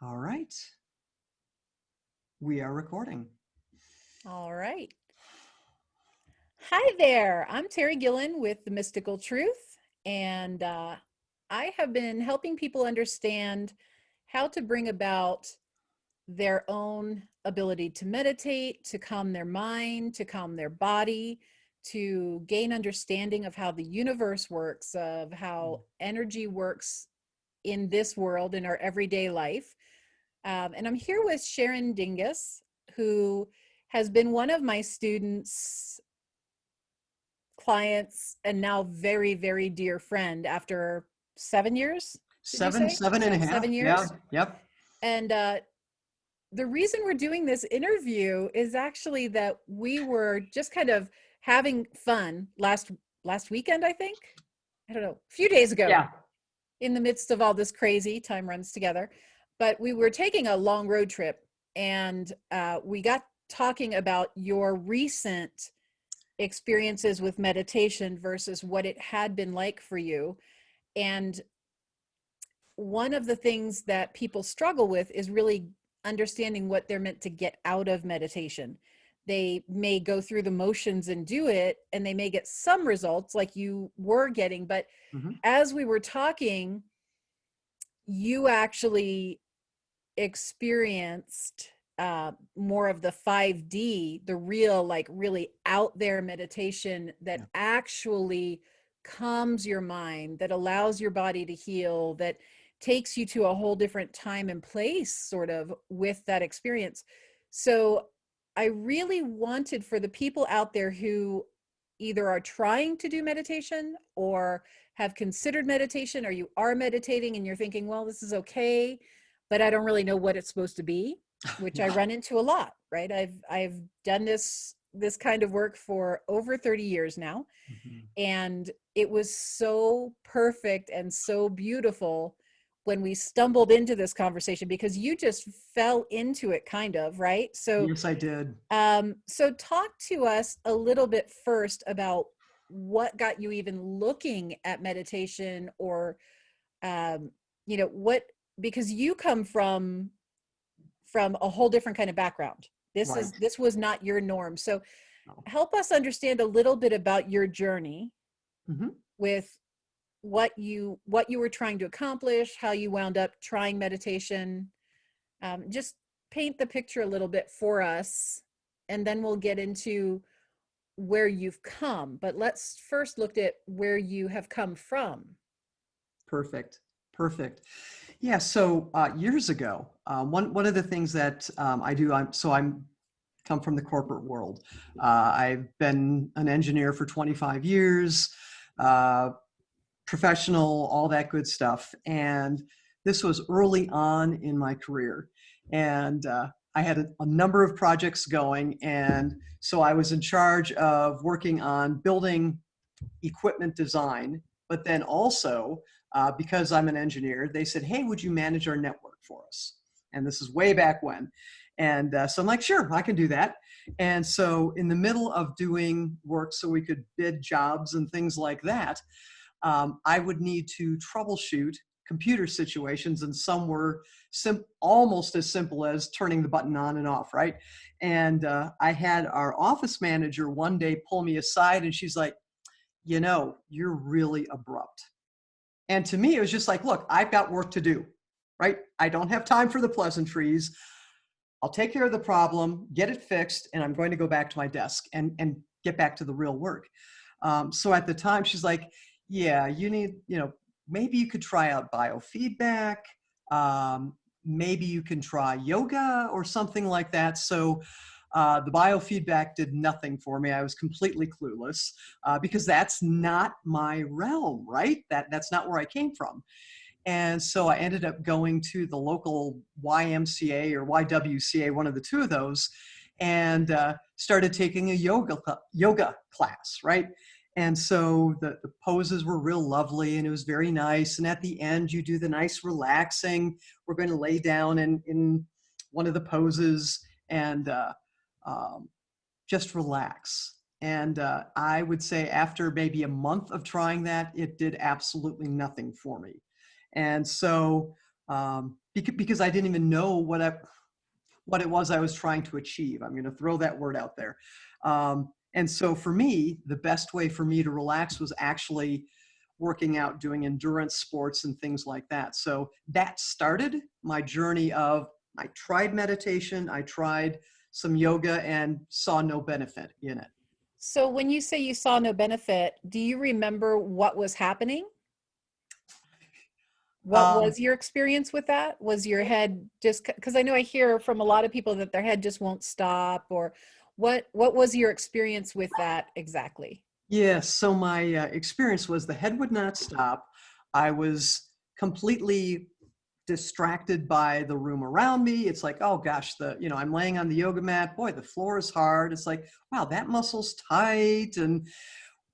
All right. We are recording. All right. Hi there. I'm Taerie Gillen with The Mystical Truth, and I have been helping people understand how to bring about their own ability to meditate, to calm their mind, to calm their body, to gain understanding of how the universe works, of how energy works in this world, in our everyday life. And I'm here with Sharon Dingus, who has been one of my students, clients, and now very, very dear friend after 7 years, did you Seven, say? seven and Yeah, a half. seven Yeah. years. Yep. And the reason we're doing this interview is actually that we were just kind of having fun last weekend, I think. I don't know, a few days ago, Yeah. in the midst of all this crazy, time runs together. But we were taking a long road trip, and we got talking about your recent experiences with meditation versus what it had been like for you. And one of the things that people struggle with is really understanding what they're meant to get out of meditation. They may go through the motions and do it, and they may get some results like you were getting. But Hmm. as we were talking, you actually experienced more of the 5D, the real, like really out there meditation that Yeah. actually calms your mind, that allows your body to heal, that takes you to a whole different time and place, sort of, with that experience. So I really wanted for the people out there who either are trying to do meditation or have considered meditation, or you are meditating and you're thinking, well, this is okay, but I don't really know what it's supposed to be, which I Yeah. run into a lot, right? I've done this kind of work for over 30 years now, Mhm. and it was so perfect and so beautiful when we stumbled into this conversation, because you just fell into it, kind of, right? So Yes, I did. so talk to us a little bit first about what got you even looking at meditation, or um, what, because you come from a whole different kind of background. Right. This was not your norm. So No. help us understand a little bit about your journey Hmm. with what you were trying to accomplish, how you wound up trying meditation. Just paint the picture a little bit for us, and then we'll get into where you've come. But let's first look at where you have come from. Perfect. Perfect. Yeah. So years ago, one of the things that I do, I'm come from the corporate world. I've been an engineer for 25 years. Uh, Professional, all that good stuff. And this was early on in my career. And I had a number of projects going. And so I was in charge of working on building equipment design, but then also, because I'm an engineer, they said, hey, would you manage our network for us? And this is way back when. And so I'm like, sure, I can do that. And so in the middle of doing work so we could bid jobs and things like that, I would need to troubleshoot computer situations, and some were almost as simple as turning the button on and off, right? And I had our office manager one day pull me aside, and she's like, you're really abrupt. And to me, it was just like, look, I've got work to do, right? I don't have time for the pleasantries. I'll take care of the problem, get it fixed, and I'm going to go back to my desk and get back to the real work. So at the time, she's like, yeah, you need, maybe you could try out biofeedback. Um, Maybe you can try yoga or something like that. So the biofeedback did nothing for me. I was completely clueless because that's not my realm, right? That's not where I came from. And so I ended up going to the local YMCA or YWCA, one of the two of those, and started taking a yoga class, right? And so the poses were real lovely and it was very nice. And at the end, you do the nice relaxing. We're going to lay down in one of the poses and um, just relax. And I would say after maybe a month of trying that, it did absolutely nothing for me. And so because I didn't even know what it was I was trying to achieve. I'm going to throw that word out there. And so for me, the best way for me to relax was actually working out, doing endurance sports and things like that. So that started my journey of, I tried meditation, I tried some yoga and saw no benefit in it. So when you say you saw no benefit, do you remember what was happening? What Um, was your experience with that? Was your head just, because I know I hear from a lot of people that their head just won't stop, or what was your experience with that exactly? yeah, so my experience was the head would not stop. I was completely distracted by the room around me. It's like, oh gosh, I'm laying on the yoga mat. Boy, the floor is hard. It's like, wow, that muscle's tight. And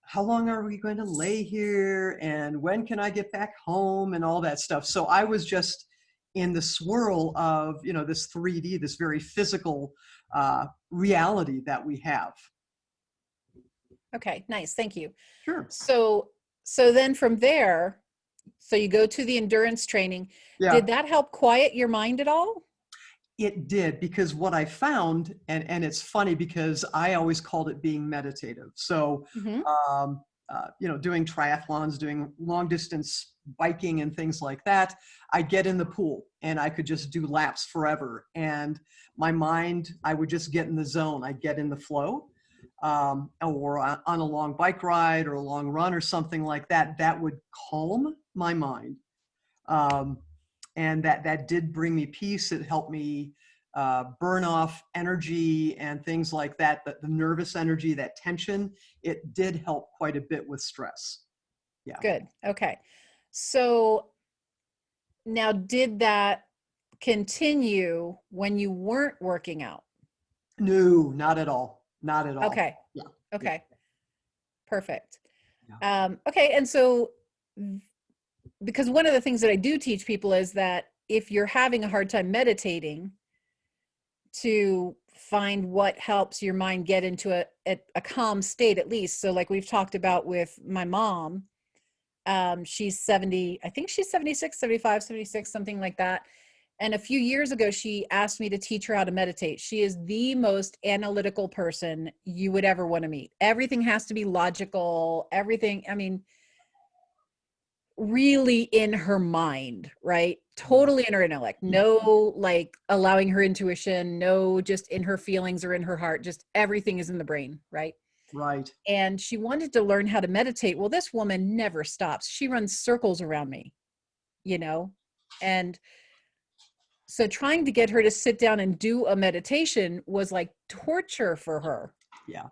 how long are we going to lay here? And when can I get back home? And all that stuff. So I was just in the swirl of, this 3D, this very physical reality that we have. Okay, nice. Thank you. Sure. So so then from there, so you go to the endurance training. Yeah. Did that help quiet your mind at all? It did, because what I found, and it's funny because I always called it being meditative. So, Hmm. doing triathlons, doing long distance biking and things like that, I get in the pool and I could just do laps forever. And my mind, I would just get in the zone. I get in the flow, or on a long bike ride or a long run or something like that. That would calm my mind. Um, and that did bring me peace. It helped me burn off energy and things like that. The nervous energy, that tension, it did help quite a bit with stress. Yeah. Good. Okay. So now did that continue when you weren't working out? No, not at all. Not at all. Okay. Yeah. Yeah. Okay. Perfect. Yeah. Okay. And so, because one of the things that I do teach people is that if you're having a hard time meditating, to find what helps your mind get into a calm state at least. So like we've talked about with my mom, she's 70, I think she's 76, 75, 76, something like that. And a few years ago, she asked me to teach her how to meditate. She is the most analytical person you would ever want to meet. Everything has to be logical, everything. I mean, really in her mind, right? Yeah. Totally in her intellect. No, like allowing her intuition, no, just in her feelings or in her heart. Just everything is in the brain, right? Right. And she wanted to learn how to meditate. Well, this woman never stops. She runs circles around me, you know? And so trying to get her to sit down and do a meditation was like torture for her. Yeah.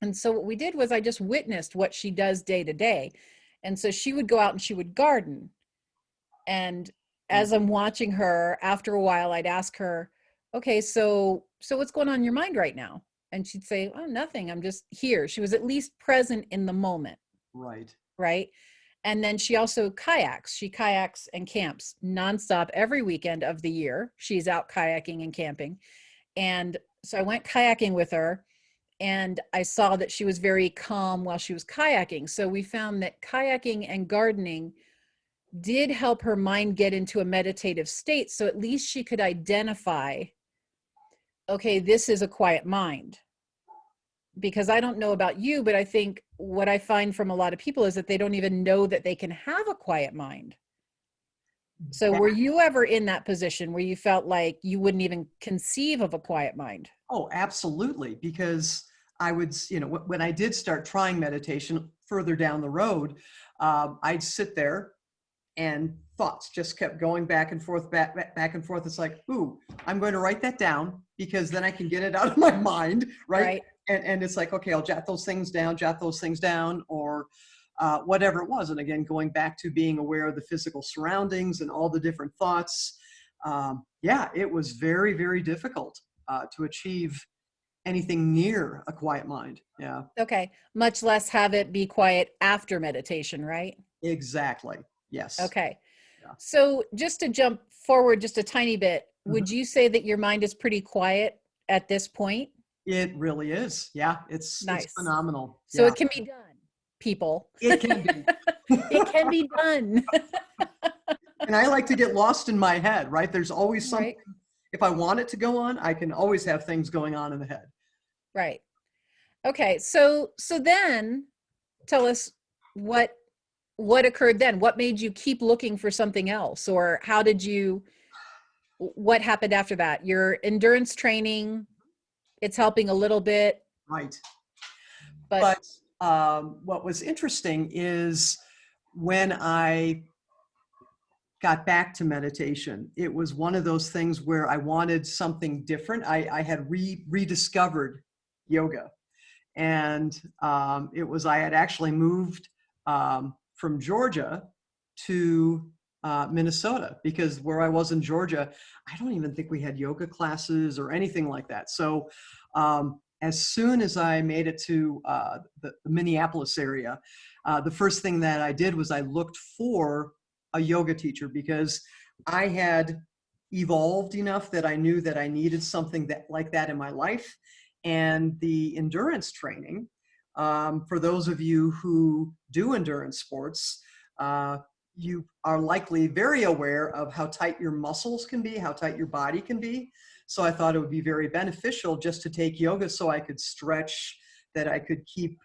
And so what we did was I just witnessed what she does day to day. And so she would go out and she would garden. And Mm. as I'm watching her, after a while, I'd ask her, okay, so what's going on in your mind right now? And she'd say, oh, nothing. I'm just here. She was at least present in the moment, Right. right? And then she also kayaks. She kayaks and camps nonstop every weekend of the year. She's out kayaking and camping. And so I went kayaking with her and I saw that she was very calm while she was kayaking. So we found that kayaking and gardening did help her mind get into a meditative state. So at least she could identify, okay, this is a quiet mind. Because I don't know about you, but I think what I find from a lot of people is that they don't even know that they can have a quiet mind. So That, were you ever in that position where you felt like you wouldn't even conceive of a quiet mind? oh, absolutely. Because I would, when I did start trying meditation further down the road, I'd sit there and thoughts just kept going back and forth, back and forth. It's like, ooh, I'm going to write that down because then I can get it out of my mind, right? Right. And it's like, okay, I'll jot those things down, or whatever it was. And again, going back to being aware of the physical surroundings and all the different thoughts. Yeah, it was very, very difficult to achieve anything near a quiet mind. Yeah, Okay. Much less have it be quiet after meditation, right? exactly. Yes. Okay. Yeah. So just to jump forward just a tiny bit, would Mhm. you say that your mind is pretty quiet at this point? It really is. Yeah, it's Nice. phenomenal. So Yeah, it can be done, people. it can be. It can be done. And I like to get lost in my head, right? There's always something, Right, if I want it to go on, I can always have things going on in the head. right. Okay, so then tell us what what occurred then. What made you keep looking for something else, or how did you? What happened after that? Your endurance training, it's helping a little bit, Right. but But what was interesting is when I got back to meditation, it was one of those things where I wanted something different. I had rediscovered yoga. And it was, I had actually moved from Georgia to Minnesota, because where I was in Georgia, I don't even think we had yoga classes or anything like that. So as soon as I made it to the Minneapolis area, the first thing that I did was I looked for a yoga teacher, because I had evolved enough that I knew that I needed something that like that in my life. And the endurance training, for those of you who do endurance sports, you are likely very aware of how tight your muscles can be, how tight your body can be. So I thought it would be very beneficial just to take yoga so I could stretch, that I could keep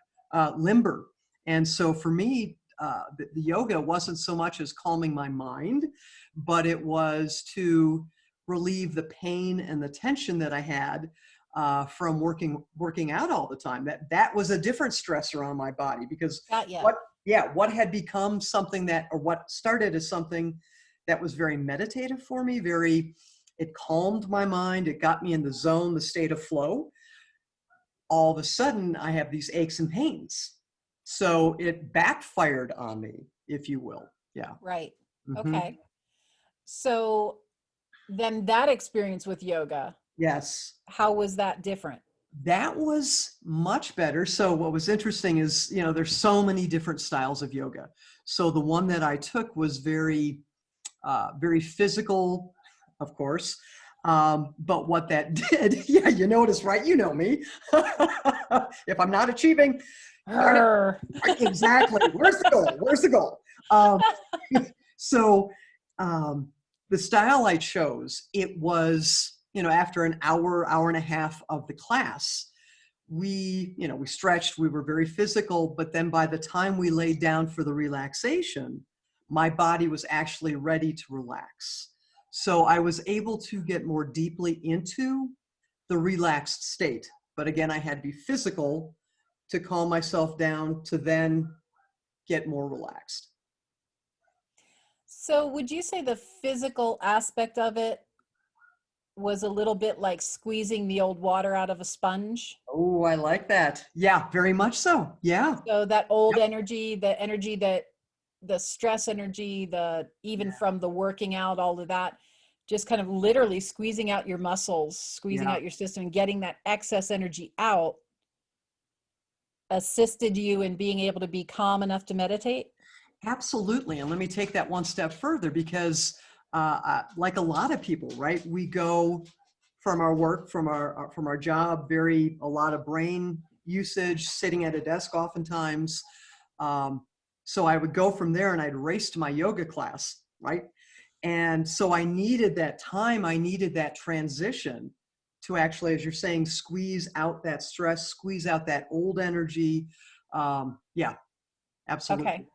limber. And so for me, the yoga wasn't so much as calming my mind, but it was to relieve the pain and the tension that I had from working out all the time. That was a different stressor on my body, because not yet. what had become something that, or what started as something that was very meditative for me, it calmed my mind, it got me in the zone, the state of flow. All of a sudden, I have these aches and pains. So it backfired on me, if you will. Yeah. Right. Hmm. Okay. So then that experience with yoga, Yes. how was that different? That was much better. So what was interesting is, there's so many different styles of yoga. So the one that I took was very physical, of course. But what that did, yeah, you notice, right? You know me. If I'm not achieving, darn it, Grr. right, exactly. Where's the goal? Where's the goal? Um, so um, the style I chose, it was, after an hour and a half of the class, we stretched, we were very physical, but then by the time we laid down for the relaxation, my body was actually ready to relax. So I was able to get more deeply into the relaxed state. But again, I had to be physical to calm myself down to then get more relaxed. So would you say the physical aspect of it was a little bit like squeezing the old water out of a sponge? Oh, I like that. Yeah, very much so. Yeah. So that old Yep. energy, the energy that the stress energy, the even Yeah. from the working out, all of that, just kind of literally squeezing out your muscles, squeezing Yeah. out your system and getting that excess energy out assisted you in being able to be calm enough to meditate? Absolutely. And let me take that one step further, because like a lot of people, right, we go from our work, from our job, a lot of brain usage, sitting at a desk oftentimes. So I would go from there and I'd race to my yoga class, right? And so I needed that time, I needed that transition to actually, as you're saying, squeeze out that stress, squeeze out that old energy. Yeah, Okay. absolutely.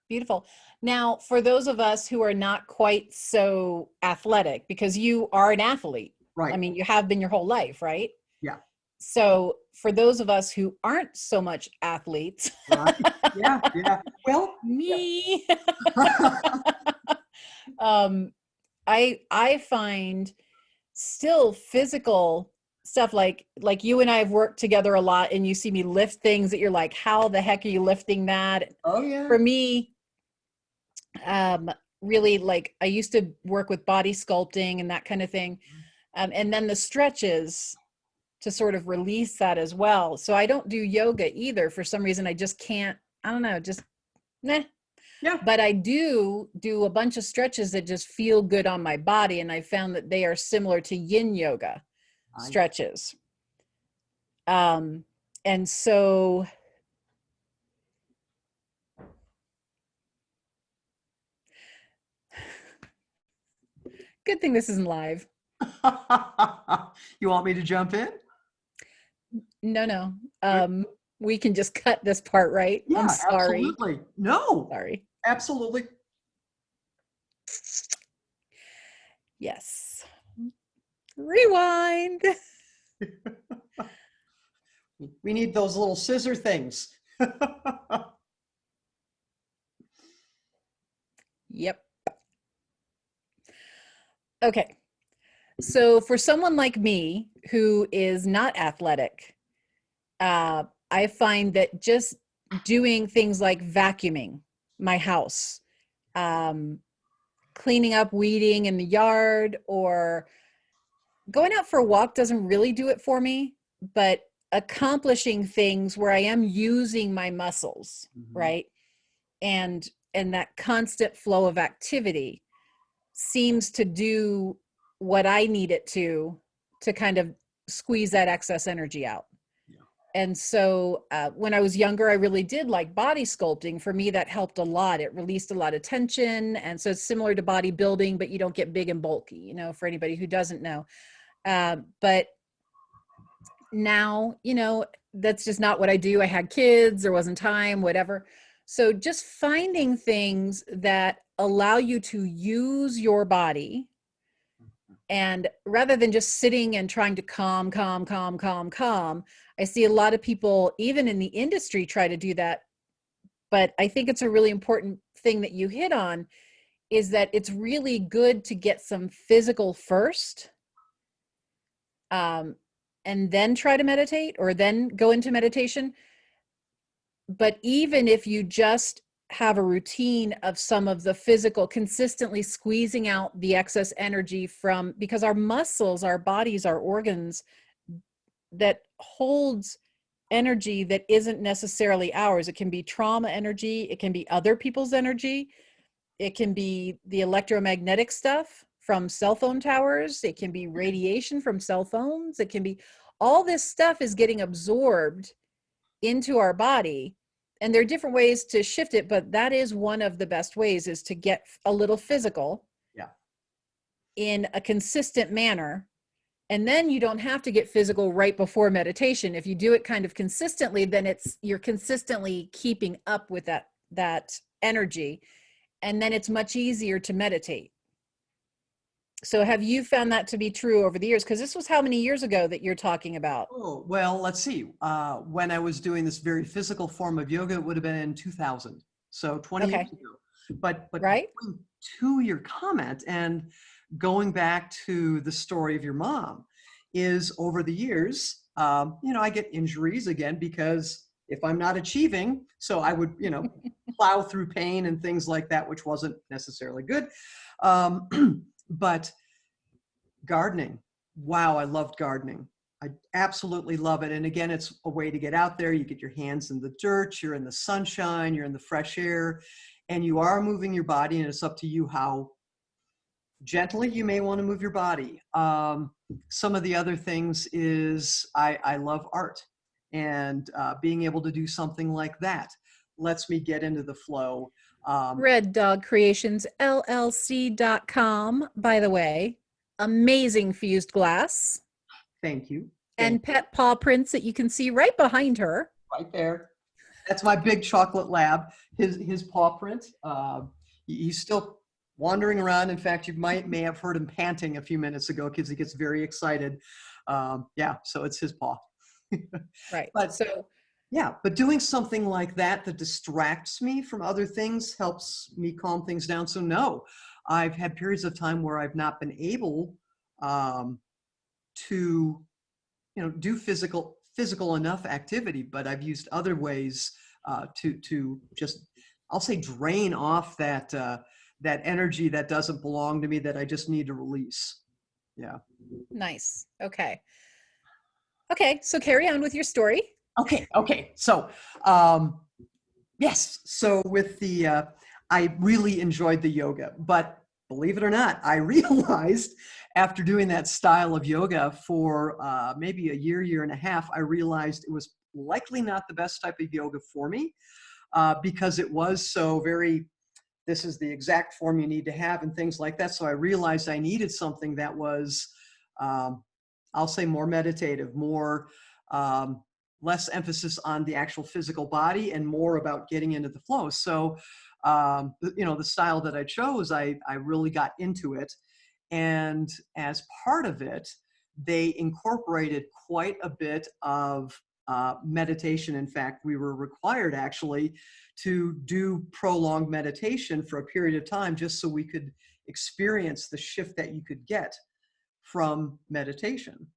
Beautiful. Now, for those of us who are not quite so athletic, because you are an athlete, I Right. mean, you have been your whole life, right? Yeah. So, for those of us who aren't so much athletes, Right. Yeah. Yeah. Well, me, yeah. um, I find still physical stuff like you and I have worked together a lot, and you see me lift things that you're like, how the heck are you lifting that? Oh, yeah. For me, um, really like I used to work with body sculpting and that kind of thing. And then the stretches to sort of release that as well. So I don't do yoga either. For some reason, I just can't, I don't know, just nah. Yeah. But I do a bunch of stretches that just feel good on my body. And I found that they are similar to yin yoga I, stretches. Um, and so Good thing this isn't live. You want me to jump in? No, no. We can just cut this part, right? I'm Yeah, sorry. absolutely. No, Sorry. absolutely. Yes. Rewind. We need those little scissor things. Yep. Okay. So for someone like me who is not athletic, I find that just doing things like vacuuming my house, um, cleaning up weeding in the yard, or going out for a walk doesn't really do it for me, but accomplishing things where I am using my muscles, Mhm. right? And that constant flow of activity seems to do what I need it to kind of squeeze that excess energy out. Yeah. And so when I was younger, I really did like body sculpting. For me, that helped a lot. It released a lot of tension. And so it's similar to bodybuilding, but you don't get big and bulky, for anybody who doesn't know. But now, that's just not what I do. I had kids, there wasn't time, whatever. So just finding things that allow you to use your body, and rather than just sitting and trying to calm, I see a lot of people, even in the industry, try to do that. But I think it's a really important thing that you hit on, is that it's really good to get some physical first, um, and then try to meditate, or then go into meditation. But even if you just have a routine of some of the physical, consistently squeezing out the excess energy from, because our muscles, our bodies, our organs, that holds energy that isn't necessarily ours. It can be trauma energy, it can be other people's energy, it can be the electromagnetic stuff from cell phone towers, it can be radiation from cell phones, it can be, all this stuff is getting absorbed into our body. And there are different ways to shift it, but that is one of the best ways, is to get a little physical Yeah. in a consistent manner. And then you don't have to get physical right before meditation. If you do it kind of consistently, then you're consistently keeping up with that energy, and then it's much easier to meditate. So have you found that to be true over the years? Because this was how many years ago that you're talking about? Oh, well, let's see. When I was doing this very physical form of yoga, it would have been in 2000. So 20 years Okay. ago. But Right. going to your comment and going back to the story of your mom, is over the years, I get injuries again because if I'm not achieving, so I would, plow through pain and things like that, which wasn't necessarily good. But gardening. Wow, I loved gardening. I absolutely love it. And again, it's a way to get out there. You get your hands in the dirt, you're in the sunshine, you're in the fresh air, and you are moving your body. And it's up to you how gently you may want to move your body. Some of the other things is I love art, and being able to do something like that lets me get into the flow. Red Dog Creations LLC.com, by the way. Amazing fused glass Thank you. Thank and pet paw prints that you can see right behind her. right there. That's my big chocolate lab. His paw print. He's still wandering around. In fact, you may have heard him panting a few minutes ago because he gets very excited. Yeah, so it's his paw. Right. But So yeah, but doing something like that that distracts me from other things helps me calm things down. So no, I've had periods of time where I've not been able um, to do physical enough activity, but I've used other ways to just, I'll say, drain off that energy that doesn't belong to me, that I just need to release. Yeah. nice. Okay. Okay. So carry on with your story. Okay. So yes, so with the I really enjoyed the yoga, but believe it or not, I realized after doing that style of yoga for maybe a year and a half, I realized it was likely not the best type of yoga for me, because it was so very this is the exact form you need to have and things like that. So I realized I needed something that was, um, I'll say more meditative, more, less emphasis on the actual physical body and more about getting into the flow. So, the style that I chose, I really got into it. And as part of it, they incorporated quite a bit of meditation. In fact, we were required actually to do prolonged meditation for a period of time just so we could experience the shift that you could get from meditation.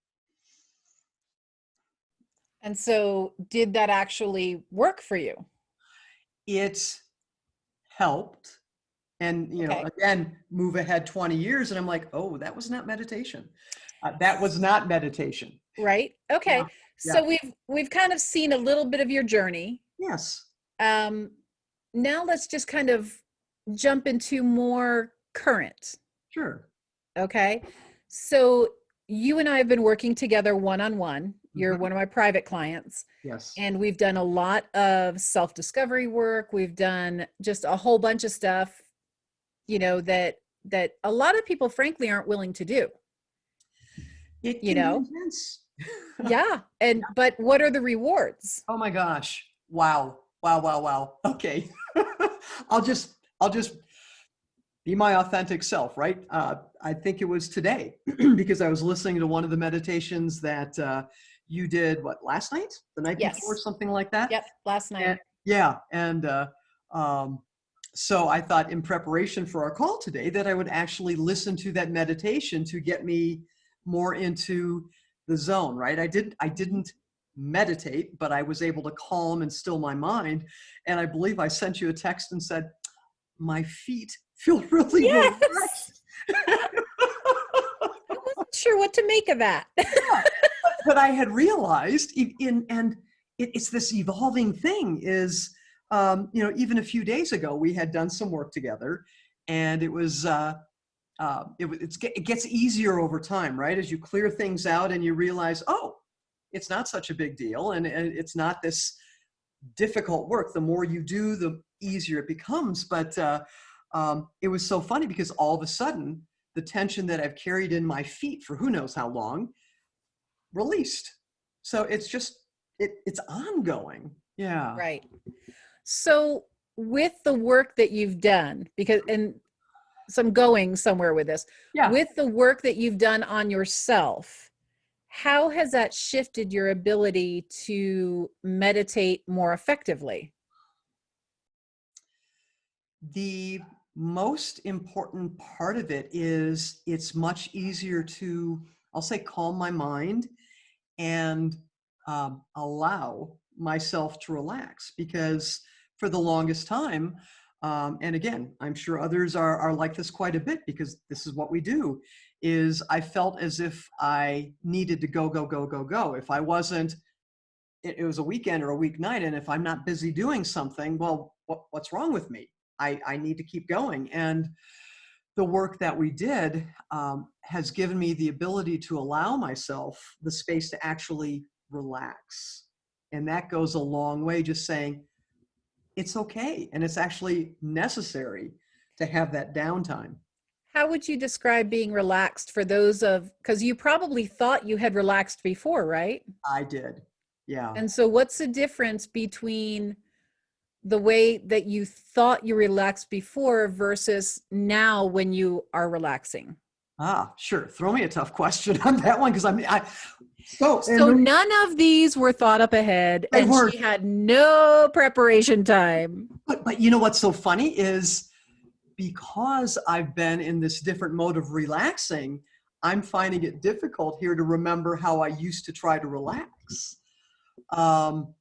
And so did that actually work for you? It helped. And, Okay. again, move ahead 20 years, and I'm like, oh, that was not meditation. That was not meditation. Right. Yeah. Okay. Yeah. So we've kind of seen a little bit of your journey. Yes. Um, Now let's just kind of jump into more current. Sure. Okay. So you and I have been working together one-on-one. You're Mhm. one of my private clients, Yes. and we've done a lot of self-discovery work. We've done just a whole bunch of stuff, that a lot of people frankly aren't willing to do, It you can be know? intense. Yeah. But what are the rewards? Oh my gosh. Wow. Wow, wow, wow. Okay. I'll just be my authentic self, right? I think it was today because I was listening to one of the meditations that you did, what, last night? The night before, Yes. something like that? Yep. Last night. And yeah, and um, so I thought in preparation for our call today that I would actually listen to that meditation to get me more into the zone, right? I didn't meditate, but I was able to calm and still my mind. And I believe I sent you a text and said, my feet feel really Yes. relaxed. I wasn't sure what to make of that. Yeah, but I had realized and it's this evolving thing is, even a few days ago, we had done some work together and it was, it gets easier over time, right? As you clear things out and you realize, oh, it's not such a big deal. And it's not this difficult work. The more you do, the easier it becomes. But it was so funny because all of a sudden, the tension that I've carried in my feet for who knows how long released. So it's just it's ongoing. Yeah. Right. So with the work that you've done, because and so I'm going somewhere with this, Yeah. with the work that you've done on yourself, how has that shifted your ability to meditate more effectively? The most important part of it is it's much easier to, I'll say, calm my mind and allow myself to relax because for the longest time, and again, I'm sure others are like this quite a bit because this is what we do, is I felt as if I needed to go, go, go, go, go. If I wasn't, it was a weekend or a weeknight, and if I'm not busy doing something, well, what's wrong with me? I need to keep going. And the work that we did has given me the ability to allow myself the space to actually relax. And that goes a long way, just saying it's okay. And it's actually necessary to have that downtime. How would you describe being relaxed for those of, because you probably thought you had relaxed before, right? I did. Yeah. And so what's the difference between the way that you thought you relaxed before versus now when you are relaxing? Sure. Throw me a tough question on that one because So none of these were thought up ahead, they and weren't. she had no preparation time. But you know what's so funny is because I've been in this different mode of relaxing, I'm finding it difficult here to remember how I used to try to relax. Um,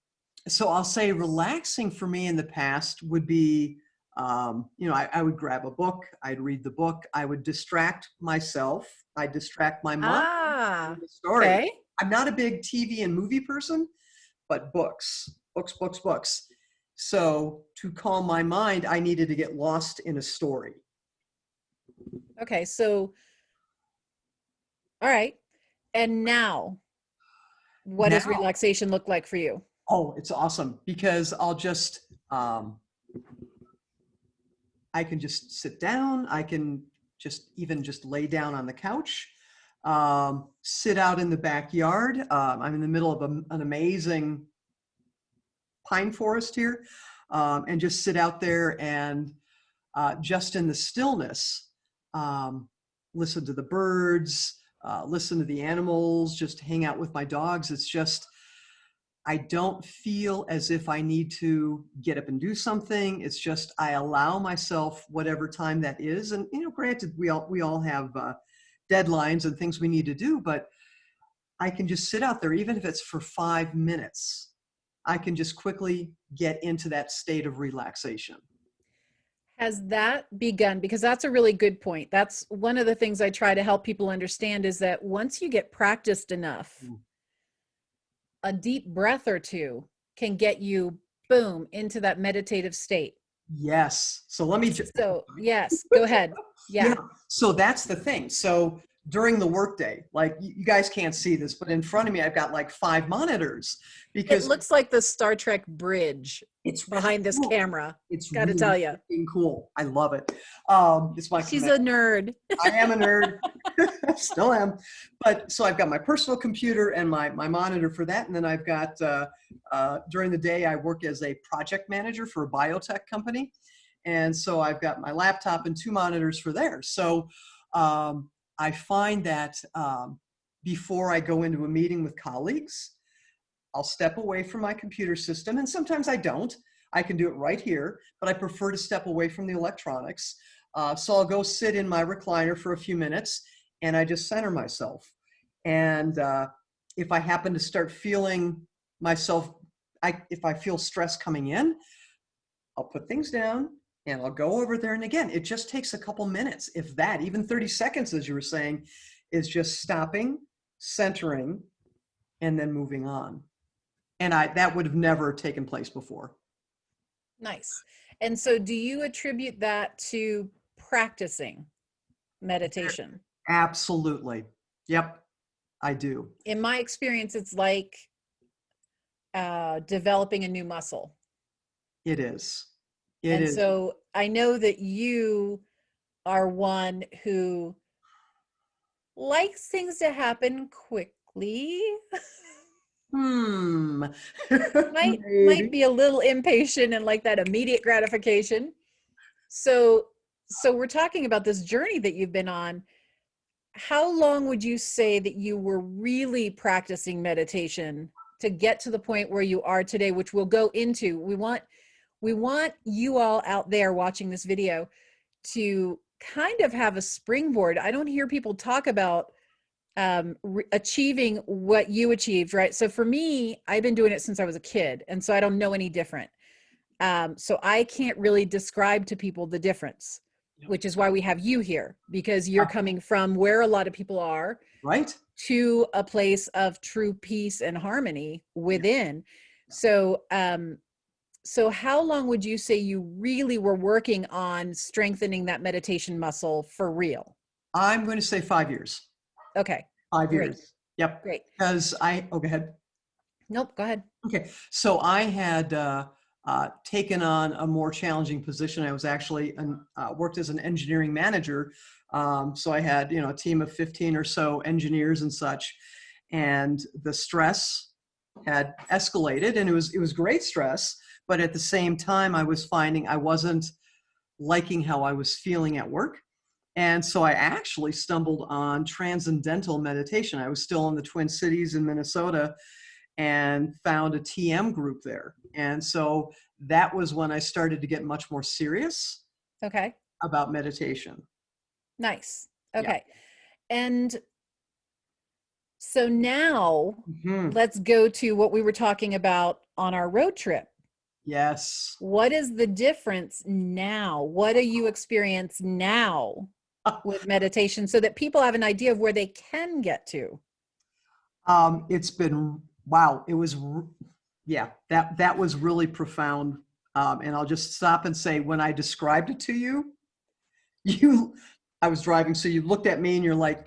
so I'll say relaxing for me in the past would be, I would grab a book, I'd read the book, I would distract myself, I'd distract my mind Ah, from the story. okay. I'm not a big TV and movie person, but books, books, books, books. So to calm my mind, I needed to get lost in a story. Okay. So, all right. And now, what does Now, relaxation look like for you? oh, it's awesome because I'll just, I can just sit down. I can just lay down on the couch, sit out in the backyard. I'm in the middle of an amazing pine forest here, and just sit out there and just in the stillness, um, listen to the birds, listen to the animals, just hang out with my dogs. It's just, I don't feel as if I need to get up and do something. It's just I allow myself whatever time that is. And granted, we all have deadlines and things we need to do, but I can just sit out there, even if it's for 5 minutes. I can just quickly get into that state of relaxation. Has that begun? Because that's a really good point. That's one of the things I try to help people understand is that once you get practiced enough, a deep breath or two can get you, boom, into that meditative state. Yes. So let me just. So, yes, go ahead. Yeah. Yeah. So that's the thing. So during the workday, like you guys can't see this, but in front of me, I've got like 5 monitors It because looks like the Star Trek bridge it's really behind this cool. camera. It's Got to really tell you. freaking cool. I love it. It's my She's command. a nerd. I am a nerd. Still am. But so I've got my personal computer and my monitor for that. And then I've got, during the day, I work as a project manager for a biotech company. And so I've got my laptop and 2 monitors for there. So I find that before I go into a meeting with colleagues, I'll step away from my computer system. And sometimes I don't. I can do it right here, but I prefer to step away from the electronics. So I'll go sit in my recliner for a few minutes and I just center myself. And if I happen to start feeling myself, if I feel stress coming in, I'll put things down and I'll go over there. And again, it just takes a couple minutes, if that, even 30 seconds, as you were saying, is just stopping, centering, and then moving on. And that would have never taken place before. Nice. And so do you attribute that to practicing meditation? Absolutely. Yep, I do. In my experience, it's like developing a new muscle. It is. It And is. so I know that you are one who likes things to happen quickly. Hmm. might Maybe. be a little impatient and like that immediate gratification. So we're talking about this journey that you've been on. How long would you say that you were really practicing meditation to get to the point where you are today, which we'll go into? We want you all out there watching this video to kind of have a springboard. I don't hear people talk about achieving what you achieved, right? So for me, I've been doing it since I was a kid, and so I don't know any different. So I can't really describe to people the difference, which is why we have you here, because you're coming from where a lot of people are, Right? to a place of true peace and harmony within. So, so how long would you say you really were working on strengthening that meditation muscle for real? I'm going to say 5 years. Okay, 5 great, years. Yep. great. Because go ahead. Nope, go ahead. Okay. So I had taken on a more challenging position. I was actually worked as an engineering manager. So I had, a team of 15 or so engineers and such. And the stress had escalated, and it was great stress. But at the same time, I was finding I wasn't liking how I was feeling at work. And so I actually stumbled on transcendental meditation. I was still in the Twin Cities in Minnesota and found a TM group there. And so that was when I started to get much more serious Okay, about meditation. nice. Yeah. Okay. And so now Hmm. let's go to what we were talking about on our road trip. Yes. What is the difference now? What do you experience now with meditation so that people have an idea of where they can get to? It's been, wow. It was, yeah, that was really profound. And I'll just stop and say, when I described it to you, I was driving, so you looked at me and you're like,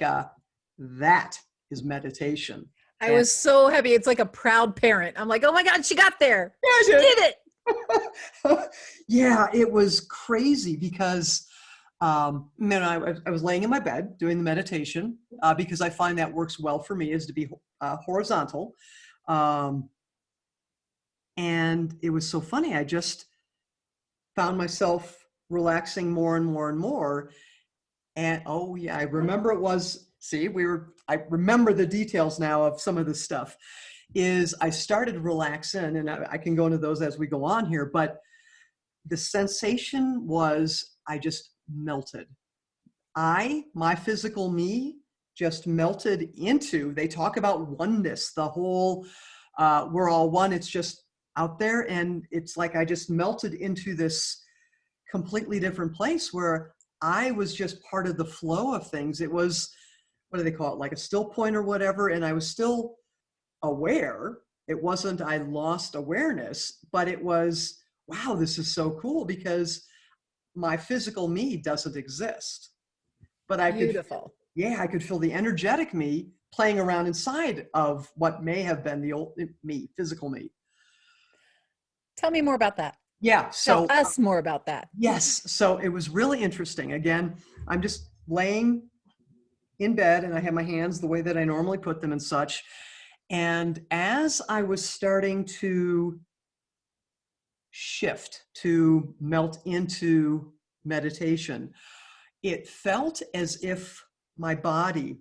that is meditation. I And was so happy. It's like a proud parent. I'm like, oh my God, she got there. yeah, She did it. Yeah, it was crazy because I was laying in my bed doing the meditation because I find that works well for me is to be horizontal. Um, and it was so funny. I just found myself relaxing more and more and more. And oh yeah, I remember it was, see, I remember the details now of some of this stuff is I started relaxing and I can go into those as we go on here, but the sensation was I just melted. My physical me just melted into, they talk about oneness, the whole, we're all one. It's just out there. And it's like I just melted into this completely different place where I was just part of the flow of things. It was, what do they call it? Like a still point or whatever. And I was still aware. It wasn't, I lost awareness, but it was, wow, this is so cool because my physical me doesn't exist. But I could, Beautiful. yeah, I could feel the energetic me playing around inside of what may have been the old me, physical me. Tell me more about that. Yeah. Tell So, us more about that. yes. So it was really interesting. Again, I'm just laying in bed and I have my hands the way that I normally put them and such. And as I was starting to shift to melt into meditation, it felt as if my body,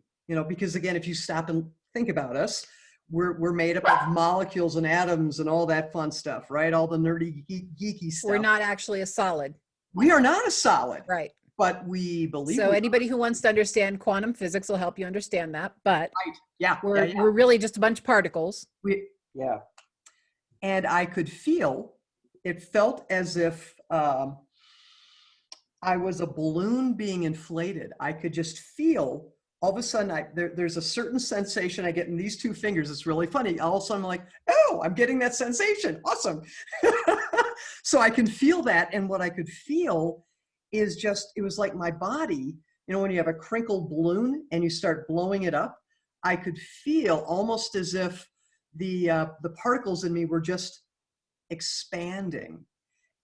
because again, if you stop and think about us, we're made up of molecules and atoms and all that fun stuff, right? All the nerdy, geeky We're stuff. not actually a solid. We are not a solid, Right. but we believe So we anybody who wants to understand quantum physics will help you understand that. But are. Right. Yeah, we're really just a bunch of particles. Yeah. And I could feel, it felt as if I was a balloon being inflated. I could just feel all of a sudden, there's a certain sensation I get in these two fingers. It's really funny. All of a sudden, I'm like, oh, I'm getting that sensation. Awesome. So I can feel that. And what I could feel is just, it was like my body, when you have a crinkled balloon and you start blowing it up, I could feel almost as if the particles in me were just expanding.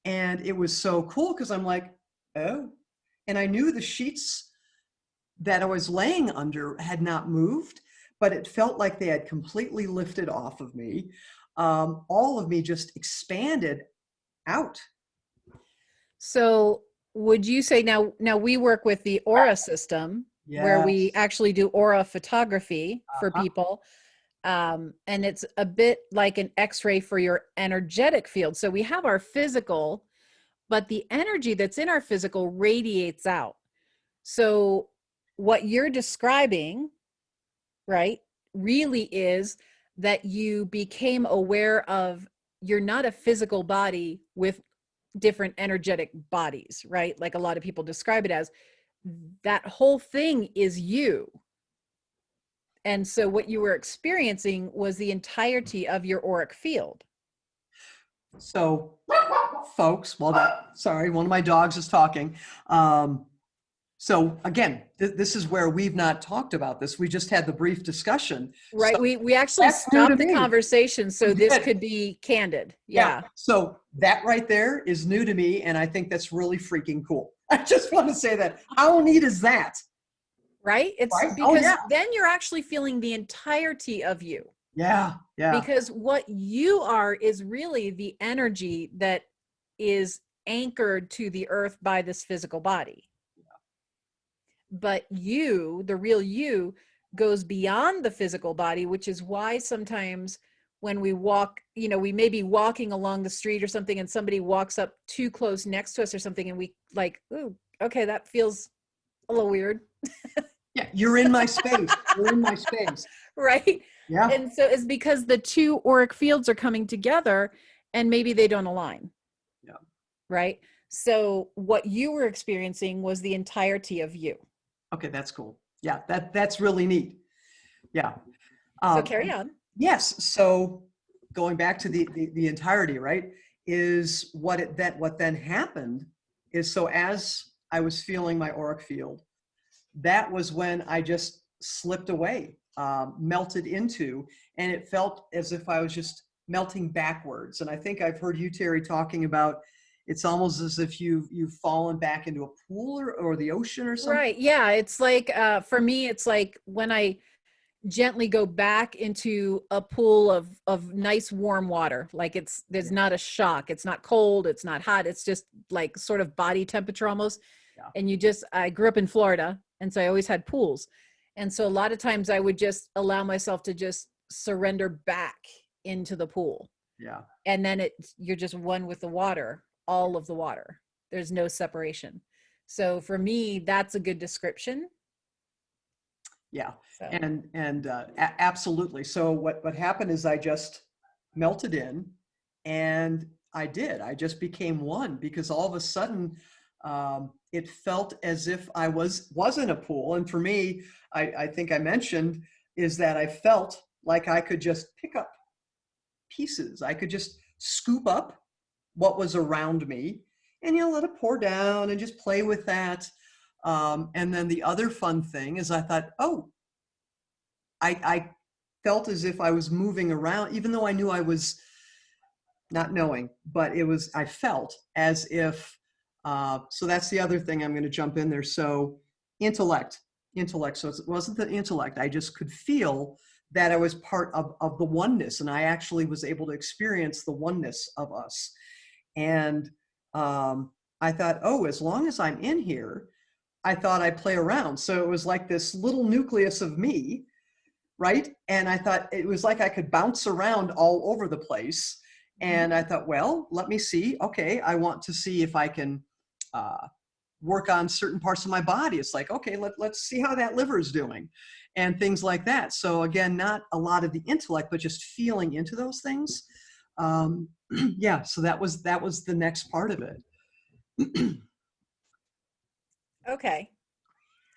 And it was so cool because I'm like, oh, and I knew the sheets that I was laying under had not moved, but it felt like they had completely lifted off of me. All of me just expanded out. So would you say now we work with the aura system where we Yes. actually do aura photography for Uh-huh. people. And it's a bit like an x-ray for your energetic field. So we have our physical, but the energy that's in our physical radiates out. So what you're describing, right, really is that you became aware of you're not a physical body with different energetic bodies, right? Like a lot of people describe it as that whole thing is you. And so what you were experiencing was the entirety of your auric field. So, folks, sorry, one of my dogs is talking. So again, this is where we've not talked about this. We just had the brief discussion. So Right. We actually that's new to stopped the me. conversation so We this did. could be candid. Yeah. Yeah. So that right there is new to me. And I think that's really freaking cool. I just want to say that. How neat is that? Right. It's Right? Oh, because yeah. then you're actually feeling the entirety of you. Yeah. Yeah. Because what you are is really the energy that is anchored to the earth by this physical body. But you, the real you, goes beyond the physical body, which is why sometimes when we walk, we may be walking along the street or something and somebody walks up too close next to us or something and we like, ooh, okay, that feels a little weird. Yeah. You're in my space. You're in my space. Right. Yeah. And so it's because the two auric fields are coming together and maybe they don't align. Yeah. Right. So what you were experiencing was the entirety of you. Okay. That's cool. Yeah. That's really neat. Yeah. So carry on. Yes. So going back to the entirety, right, is what then happened is, so as I was feeling my auric field, that was when I just slipped away, melted into, and it felt as if I was just melting backwards. And I think I've heard you, Taerie, talking about it's almost as if you've fallen back into a pool or the ocean or something. Right. Yeah. It's like, for me, it's like when I gently go back into a pool of nice warm water. Like there's Yeah, not a shock. It's not cold. It's not hot. It's just like sort of body temperature almost. yeah, And I grew up in Florida, and so I always had pools. And so a lot of times I would just allow myself to just surrender back into the pool. yeah, And then you're just one with the water, all of the water. There's no separation. So for me, that's a good description. yeah. So, Absolutely. So what happened is I just melted in, and I just became one, because all of a sudden it felt as if I was in a pool. And for me, I think I mentioned is that I felt like I could just pick up pieces. I could just scoop up what was around me and, let it pour down and just play with that. And then the other fun thing is I thought, oh, I felt as if I was moving around, even though I knew I was not knowing, but I felt as if, so that's the other thing I'm going to jump in there. So intellect. So it wasn't the intellect. I just could feel that I was part of the oneness, and I actually was able to experience the oneness of us. And I thought, oh, as long as I'm in here, I thought I'd play around. So it was like this little nucleus of me, right? And I thought it was like I could bounce around all over the place. And I thought, well, let me see. Okay, I want to see if I can work on certain parts of my body. It's like, okay, let's see how that liver is doing and things like that. So again, not a lot of the intellect, but just feeling into those things. Yeah, so that was the next part of it. okay.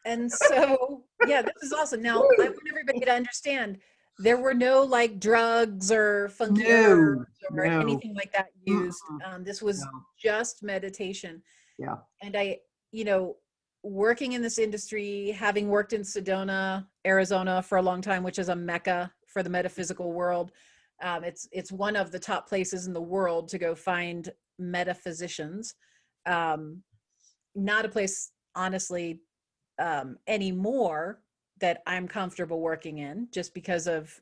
And so, yeah, this is awesome. Now, I want everybody to understand there were no like drugs or funky herbs No, or no, anything like that used. mm-mm, This was no, just meditation. yeah, And you know, working in this industry, having worked in Sedona, Arizona for a long time, which is a mecca for the metaphysical world, it's one of the top places in the world to go find metaphysicians. Um, Not a place, honestly, anymore that I'm comfortable working in, just because of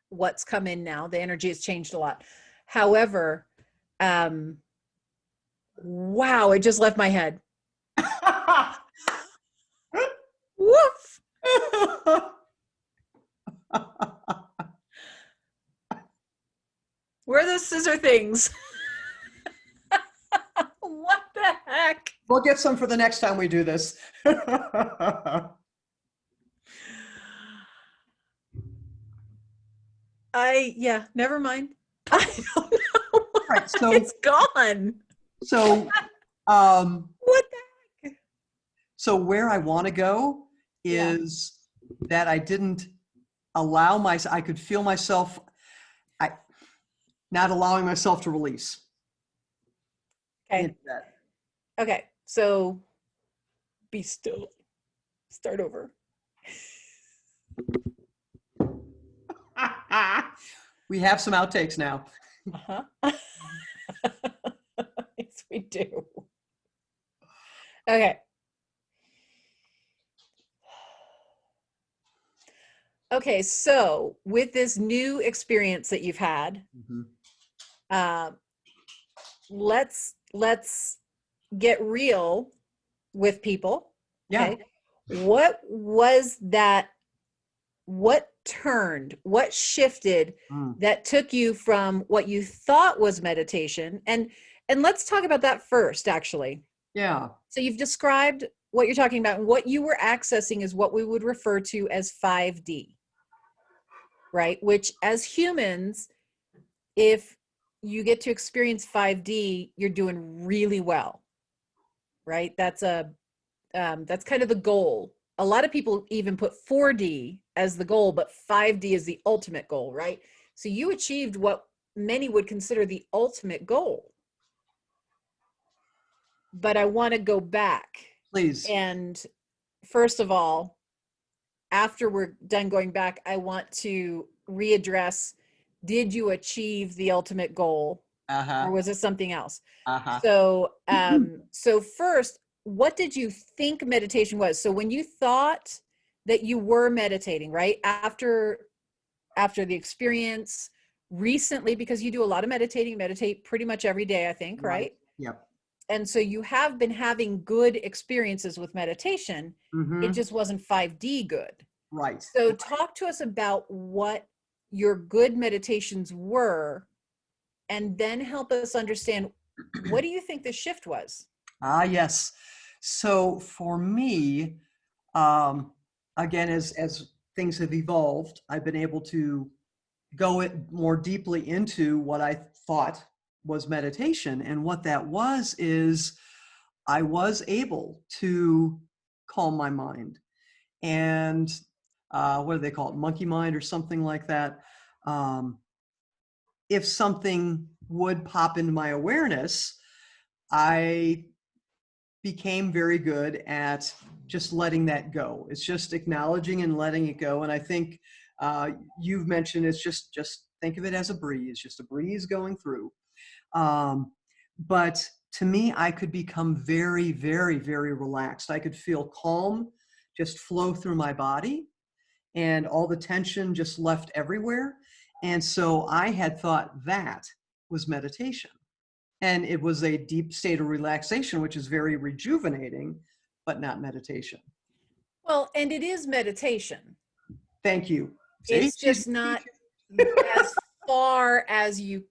what's come in now. The energy has changed a lot. However, um, wow, it just left my head. Woof. Where are those scissor things? What the heck? We'll get some for the next time we do this. Yeah, never mind. I don't know. Right, It's gone. so, um, What the heck? so where I want to go Yeah. is that I didn't allow I could feel myself, I, not allowing myself to release Okay. into that. Okay. So be still. Start over. We have some outtakes now. Uh-huh. Yes, we do. Okay. Okay, so with this new experience that you've had, Mhm. uh, let's get real with people. Yeah. Okay. What was that? What shifted Mm. that took you from what you thought was meditation? And let's talk about that first, actually. Yeah. So you've described what you're talking about, and what you were accessing is what we would refer to as 5D, right? Which, as humans, if you get to experience 5D, you're doing really well, right? That's kind of the goal. A lot of people even put 4D as the goal, but 5D is the ultimate goal, right? So you achieved what many would consider the ultimate goal. But I want to go back. Please. And first of all, after we're done going back, I want to readdress did you achieve the ultimate goal, or Uh-huh. was it something else? Uh-huh. So first, what did you think meditation was? So when you thought that you were meditating, right? After the experience recently, because you do a lot of meditating, meditate pretty much every day, I think, Right. right? Yep. And so you have been having good experiences with meditation. It Mm-hmm. just wasn't 5D good. Right. So talk to us about what your good meditations were, and then help us understand, what do you think the shift was? Ah, yes. So for me, um, again, as things have evolved, I've been able to go more deeply into what I thought was meditation. And what that was is I was able to calm my mind. And what do they call it? Monkey mind or something like that. Um, if something would pop into my awareness, I became very good at just letting that go. It's just acknowledging and letting it go. And I think uh, you've mentioned it's just think of it as a breeze, just a breeze going through. Um, but to me, I could become very, very, very relaxed. I could feel calm just flow through my body, and all the tension just left everywhere. And so I had thought that was meditation. And it was a deep state of relaxation, which is very rejuvenating, but not meditation. Well, and it is meditation. Thank you. See? It's just not as far as you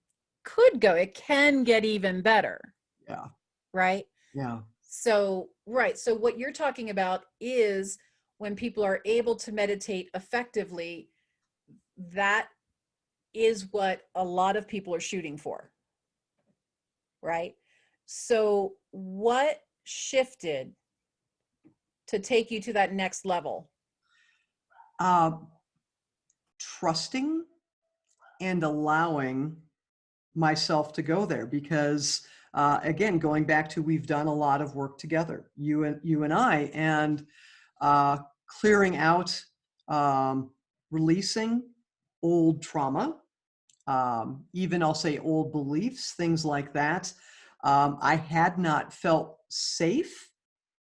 could go. It can get even better, Yeah, right? yeah. So, right. So, what you're talking about is when people are able to meditate effectively, that is what a lot of people are shooting for, right? So, what shifted to take you to that next level? Uh, Trusting and allowing myself to go there because again, going back to we've done a lot of work together, you and I, and clearing out, um, releasing old trauma, even I'll say old beliefs, things like that. I had not felt safe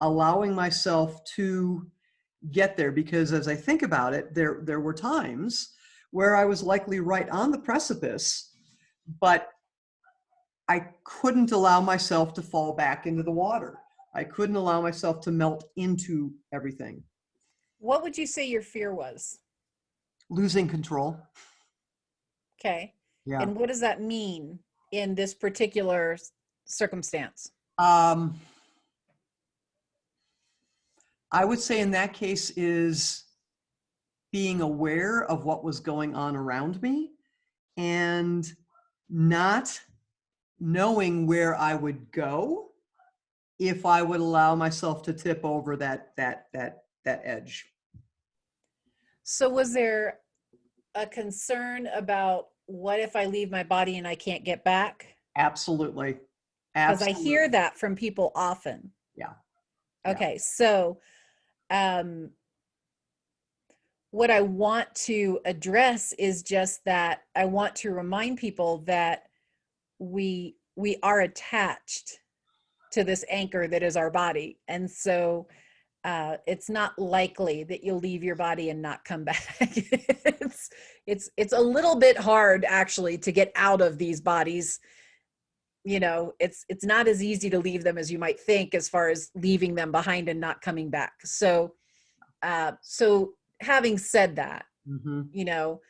allowing myself to get there because as I think about it, there were times where I was likely right on the precipice, but I couldn't allow myself to fall back into the water. I couldn't allow myself to melt into everything. What would you say your fear was? Losing control. Okay. Yeah. And what does that mean in this particular circumstance? Um, I would say in that case is being aware of what was going on around me and not knowing where I would go if I would allow myself to tip over that edge. So, was there a concern about what if I leave my body and I can't get back? Absolutely. Because I hear Absolutely. that from people often. Yeah. Yeah. Okay. So, um, what I want to address is just that I want to remind people that we are attached to this anchor that is our body, and so it's not likely that you'll leave your body and not come back. It's a little bit hard actually to get out of these bodies. It's not as easy to leave them as you might think, as far as leaving them behind and not coming back. So having said that, Hmm. you know,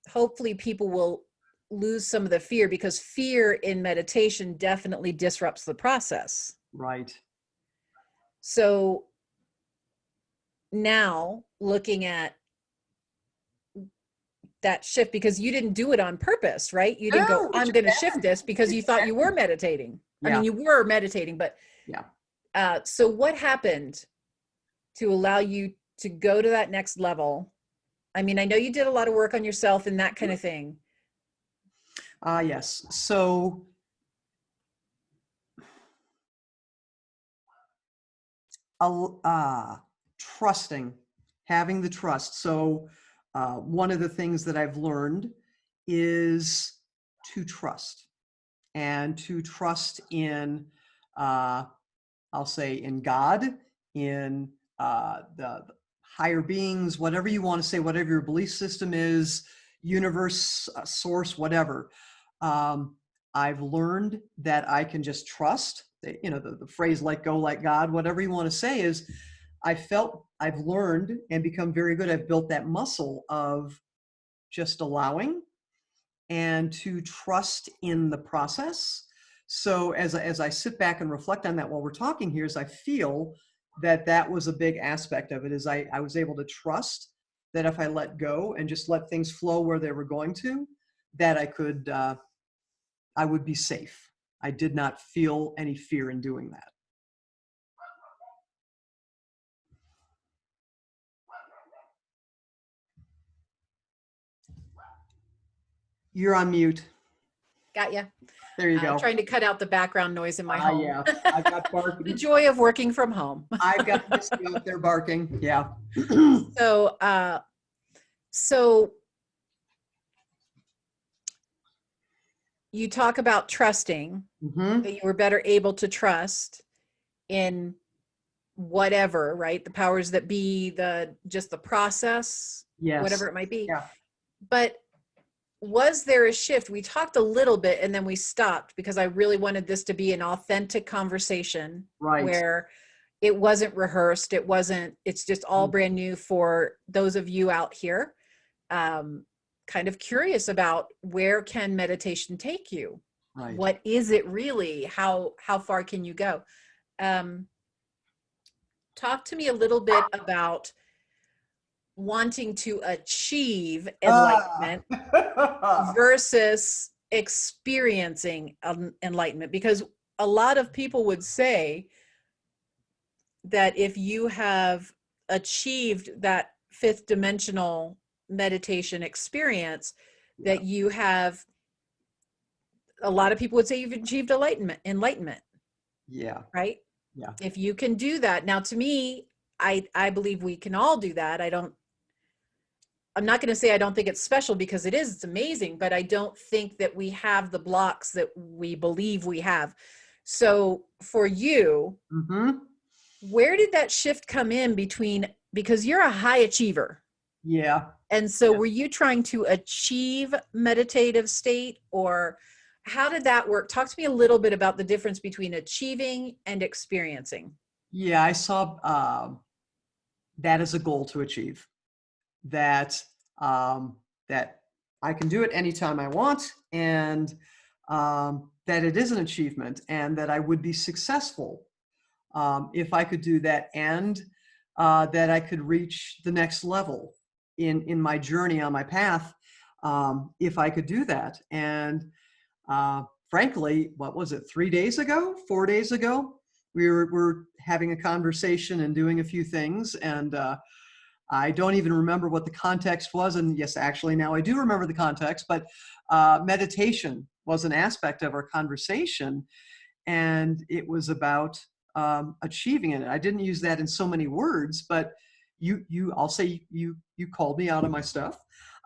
hopefully people will lose some of the fear, because fear in meditation definitely disrupts the process. Right. So now looking at that shift, because you didn't do it on purpose, right? You didn't go, No, it I'm just going to shift happened. this, because It you just thought you were happened. meditating. I Yeah. mean, you were meditating, but Yeah. so what happened to allow you to go to that next level? I mean, I know you did a lot of work on yourself and that kind of thing. Yes. So trusting, having the trust. So one of the things that I've learned is to trust, and to trust in, uh, I'll say, in God, in the higher beings, whatever you want to say, whatever your belief system is, universe, source, whatever. Um, I've learned that I can just trust. The phrase "let go, like God," whatever you want to say, is I've learned and become very good. I've built that muscle of just allowing and to trust in the process. So as I sit back and reflect on that while we're talking here, is I feel that that was a big aspect of it, is I was able to trust that if I let go and just let things flow where they were going to, that I would be safe. I did not feel any fear in doing that. You're on mute. Got you. There you go. Trying to cut out the background noise in my home. Yeah, I've got The barking. joy of working from home. I've got Misty out there barking. Yeah. So, so you talk about trusting, Mm-hmm. that you were better able to trust in whatever, right? The powers that be, just the process, Yes. whatever it might be. Yeah. But was there a shift? We talked a little bit and then we stopped because I really wanted this to be an authentic conversation Right. where it wasn't rehearsed. It's just all brand new for those of you out here. Kind of curious about, where can meditation take you? Right. What is it really? How far can you go? Talk to me a little bit about wanting to achieve enlightenment versus experiencing enlightenment, because a lot of people would say that if you have achieved that fifth dimensional meditation experience, Yeah. that you have, a lot of people would say you've achieved enlightenment, Yeah. right? Yeah. If you can do that. Now, to me, I believe we can all do that. I'm not going to say I don't think it's special, because it is, it's amazing, but I don't think that we have the blocks that we believe we have. So for you, Mm-hmm. where did that shift come in because you're a high achiever. Yeah. And so Yeah. were you trying to achieve meditative state, or how did that work? Talk to me a little bit about the difference between achieving and experiencing. Yeah. I saw that as a goal to achieve. That that I can do it anytime I want, and that it is an achievement, and that I would be successful if I could do that, and that I could reach the next level in my journey on my path, if I could do that. And frankly, what was it, 3 days ago, 4 days ago, we were having a conversation and doing a few things, and I don't even remember what the context was. And yes, actually, now I do remember the context, but meditation was an aspect of our conversation, and it was about achieving it. I didn't use that in so many words, but I'll say you called me out of my stuff.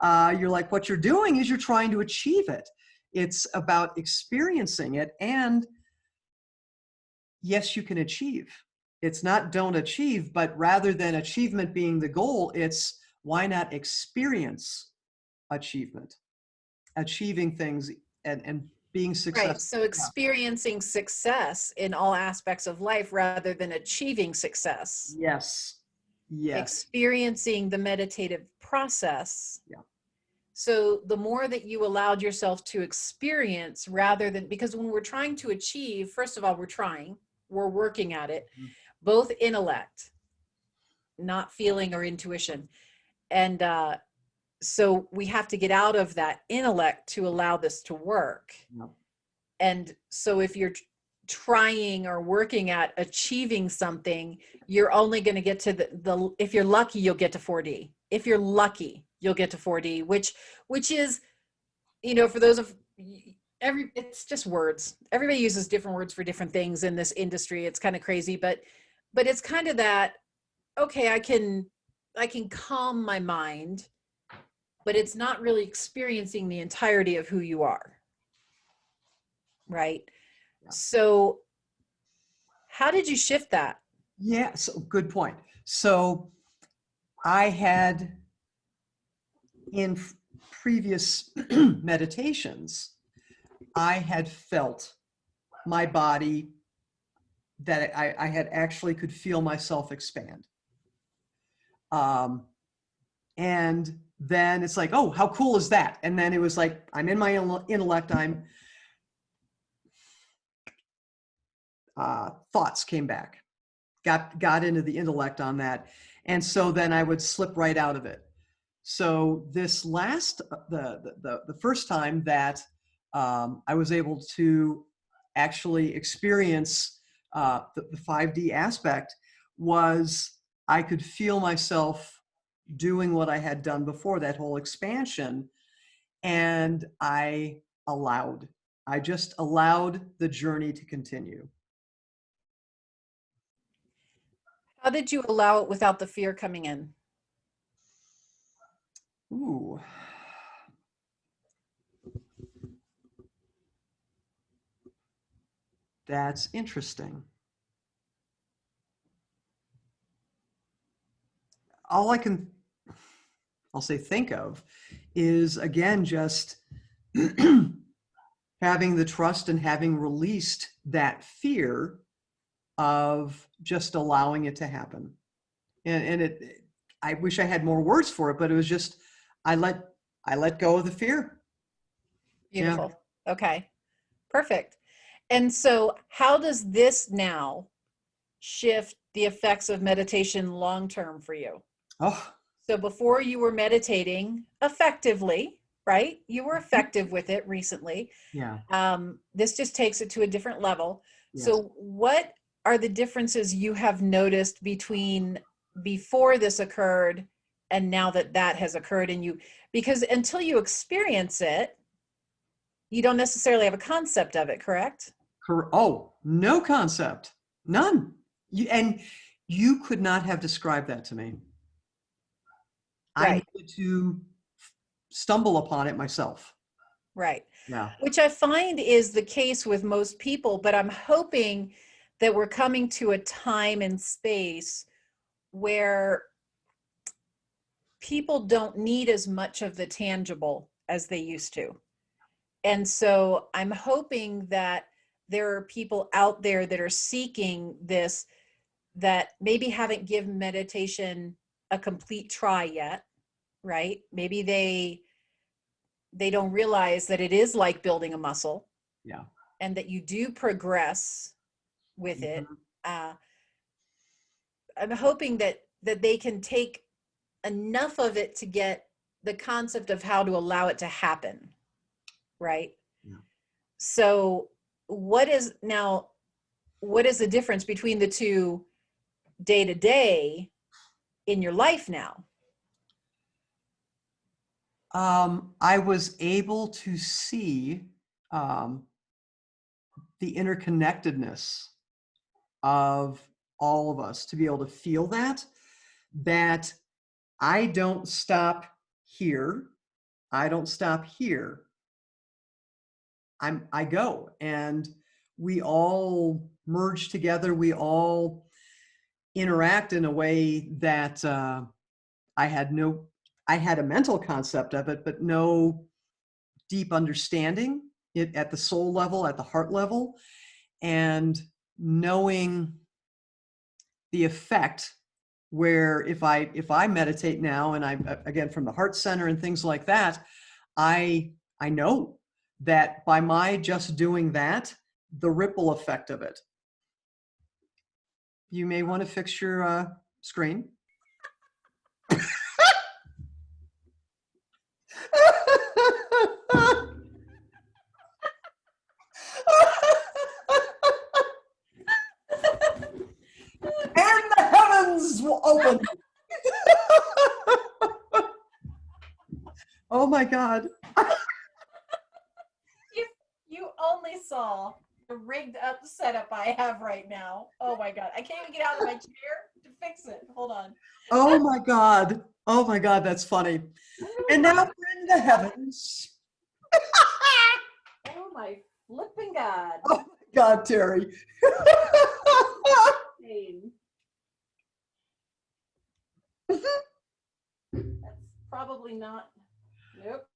You're like, what you're doing is you're trying to achieve it. It's about experiencing it, and yes, you can achieve. It's not don't achieve, but rather than achievement being the goal, it's why not experience achievement, achieving things, and being Right. successful. So Yeah. experiencing success in all aspects of life rather than achieving success. Yes. Yes. Experiencing the meditative process. Yeah. So the more that you allowed yourself to experience, rather than, because when we're trying to achieve, first of all, we're working at it, Mhm. both intellect, not feeling or intuition. And so we have to get out of that intellect to allow this to work. Yeah. And so if you're trying or working at achieving something, you're only going to get to the if you're lucky, you'll get to 4D. If you're lucky, you'll get to 4D, which is, for those of it's just words. Everybody uses different words for different things in this industry. It's kind of crazy, but it's kind of that, okay, I can calm my mind but it's not really experiencing the entirety of who you are, right? Yeah. So how did you shift that? Yeah, so good point. So I had in previous meditations, I had felt my body that I had actually could feel myself expand. And then it's like, oh, how cool is that? And then it was like, I'm in my intellect, thoughts came back, got into the intellect on that. And so then I would slip right out of it. So this last, the first time that I was able to actually experience the 5D aspect was I could feel myself doing what I had done before, that whole expansion, and I just allowed the journey to continue. How did you allow it without the fear coming in? Ooh, that's interesting. All I'll say think of is again just having the trust and having released that fear of just allowing it to happen. And I wish I had more words for it, but it was just I let I let go of the fear. Yeah. Beautiful. Okay, perfect. And so how does this now shift the effects of meditation long term for you? Oh, So before you were meditating effectively, right? You were effective with it recently. yeah. This just takes it to a different level. Yes. So what are the differences you have noticed between before this occurred and now that that has occurred in you? Because until you experience it, you don't necessarily have a concept of it, correct? Oh, no concept. None. And you could not have described that to me. I Right, needed to stumble upon it myself. right. Yeah. Which I find is the case with most people, but I'm hoping that we're coming to a time and space where people don't need as much of the tangible as they used to. And so I'm hoping that there are people out there that are seeking this that maybe haven't given meditation a complete try yet, right? Maybe they don't realize that it is like building a muscle Yeah. and that you do progress with it. Mhm. Uh, I'm hoping that they can take enough of it to get the concept of how to allow it to happen, right? Yeah. So what is the difference between the two day to day in your life now? I was able to see um, the interconnectedness of all of us, to be able to feel that I don't stop here. I don't stop here. I go, and we all merge together. We all interact in a way that I had no, I had a mental concept of it, but no deep understanding it at the soul level, at the heart level, and knowing the effect where if I meditate now and I again from the heart center and things like that, I know that by my just doing that, the ripple effect of it. You may want to fix your screen. And the heavens will open. Oh my God. If you only saw the rigged up setup I have right now, oh my God, I can't even get out of my chair to fix it. Hold on. Oh my God. Oh my God, that's funny. And now we're in the heavens. Oh my flipping God. Oh my God, Taerie. That's probably not. Nope.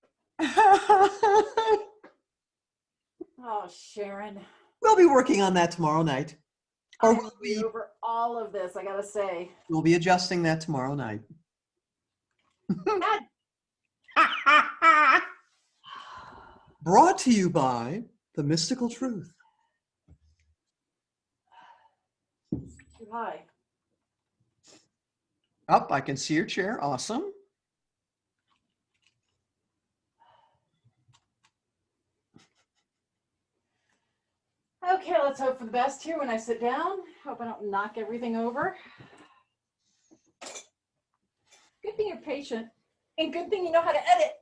Oh, Sharon. We'll be working on that tomorrow night. Or I will be over all of this, I gotta say. we'll be adjusting that tomorrow night. Brought to you by The Mystical Truth. Too high. Up, I can see your chair. Awesome. Okay, let's hope for the best here when I sit down. Hope I don't knock everything over. Good thing you're patient, and good thing you know how to edit.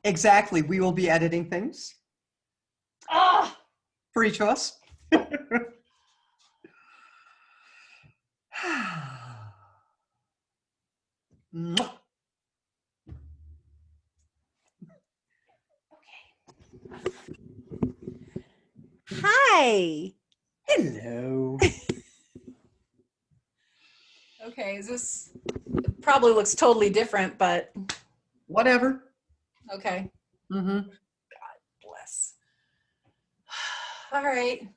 Exactly. We will be editing things Ah! for each of us. Mwah. Hi. Hello. Okay, is this it probably looks totally different, but Whatever. okay. Mm-hmm. Bless. All right.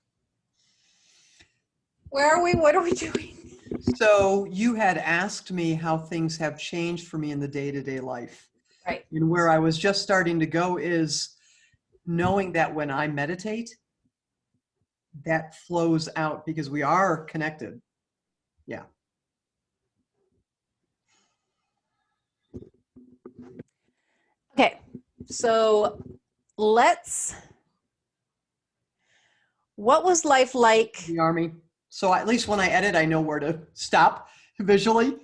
Where are we? What are we doing? So you had asked me how things have changed for me in the day-to-day life. Right. And where I was just starting to go is knowing that when I meditate, that flows out because we are connected. Yeah. Okay. So what was life like? The Army. So at least when I edit, I know where to stop visually.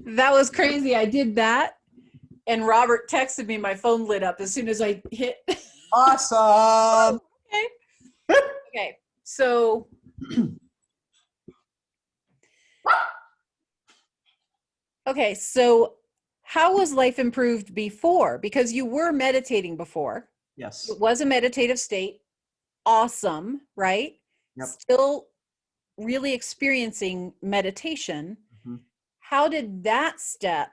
That was crazy. I did that. And Robert texted me, my phone lit up as soon as I hit. Awesome. Okay. Okay. So okay, so how was life improved before? Because you were meditating before. Yes. It was a meditative state. Awesome, right? Yep. Still really experiencing meditation. Mm-hmm. How did that step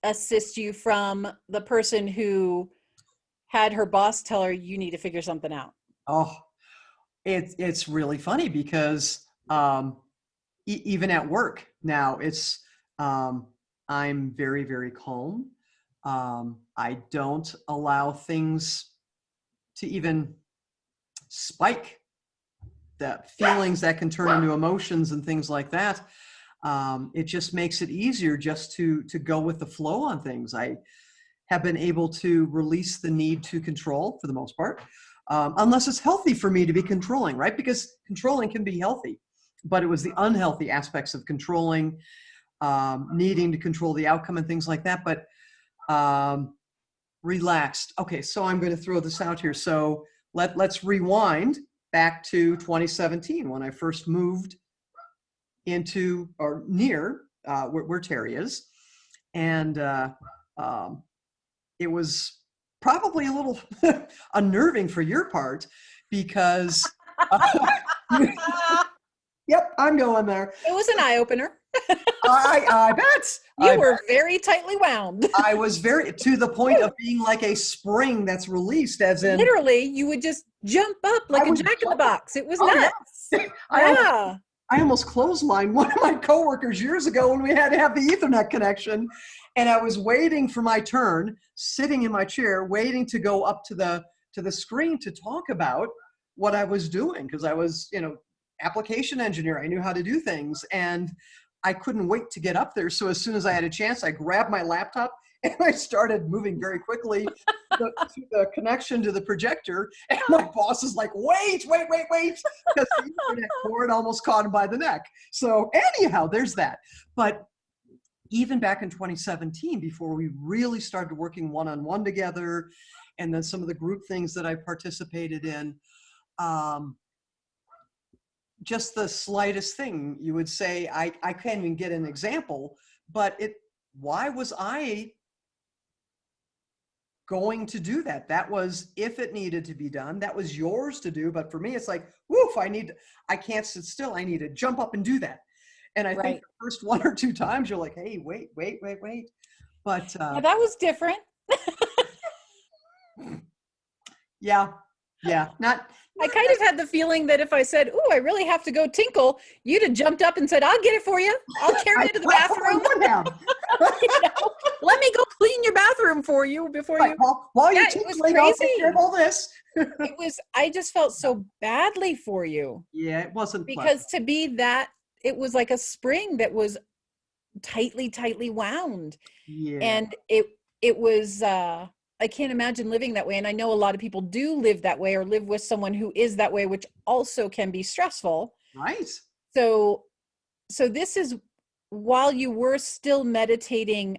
assist you from the person who had her boss tell her you need to figure something out? Oh, it's really funny because even at work now, I'm very, very calm. I don't allow things to even spike, the feelings that can turn into emotions and things like that. It just makes it easier just to go with the flow on things. I have been able to release the need to control for the most part, unless it's healthy for me to be controlling, right? Because controlling can be healthy, but it was the unhealthy aspects of controlling, needing to control the outcome and things like that. But relaxed. Okay, so I'm going to throw this out here. So let's rewind back to 2017 when I first moved into or near where Taerie is. And it was probably a little unnerving for your part because, yep, I'm going there. It was an eye opener. I bet. You were very tightly wound. I was very to the point of being like a spring that's released, as in Literally, you would just jump up like a jack in the box. It was nuts. Yeah. I almost clotheslined one of my coworkers years ago when we had to have the Ethernet connection, and I was waiting for my turn, sitting in my chair, waiting to go up to the screen to talk about what I was doing because I was, application engineer. I knew how to do things, and I couldn't wait to get up there. So as soon as I had a chance, I grabbed my laptop and I started moving very quickly to the connection to the projector. And my boss is like, wait, because the internet cord almost caught him by the neck. So anyhow, there's that. But even back in 2017, before we really started working one-on-one together, and then some of the group things that I participated in, just the slightest thing, you would say, I can't even get an example, but why was I going to do that? That was if it needed to be done, that was yours to do. But for me, it's like, woof, I can't sit still. I need to jump up and do that. And I think Right. the first one or two times you're like, hey, wait, wait, wait, wait. But Yeah, that was different. yeah, yeah, I not kind of had the feeling that if I said, "Ooh, I really have to go tinkle," you'd have jumped up and said, "I'll get it for you. I'll carry I, you to the I bathroom." would have. You know, let me go clean your bathroom for you before Right. you. While you're Yeah, it was tinkling, I'll take care of crazy. all this. It was. I just felt so badly for you Yeah, it wasn't pleasant. because to be that, it was like a spring that was tightly wound, Yeah, and it was. I can't imagine living that way, and I know a lot of people do live that way or live with someone who is that way, which also can be stressful. right. So this is while you were still meditating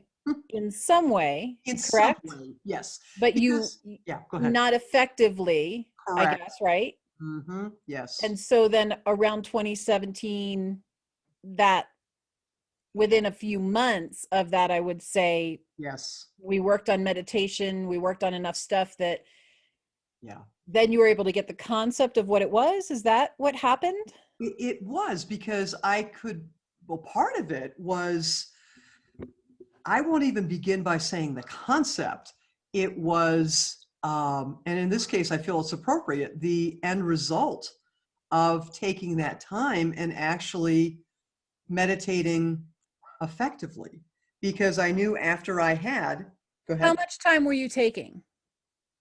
in some way, In some correct? way, yes. But you Because, yeah, go ahead. not effectively, I Correct. guess, right? Yes. And so then around 2017, that within a few months of that, I would say Yes. we worked on meditation, we worked on enough stuff that Yeah. then you were able to get the concept of what it was. Is that what happened? It was because well, part of it was, I won't even begin by saying the concept. It was, and in this case, I feel it's appropriate, the end result of taking that time and actually meditating effectively. Because I knew after I had, go How ahead. much time were you taking?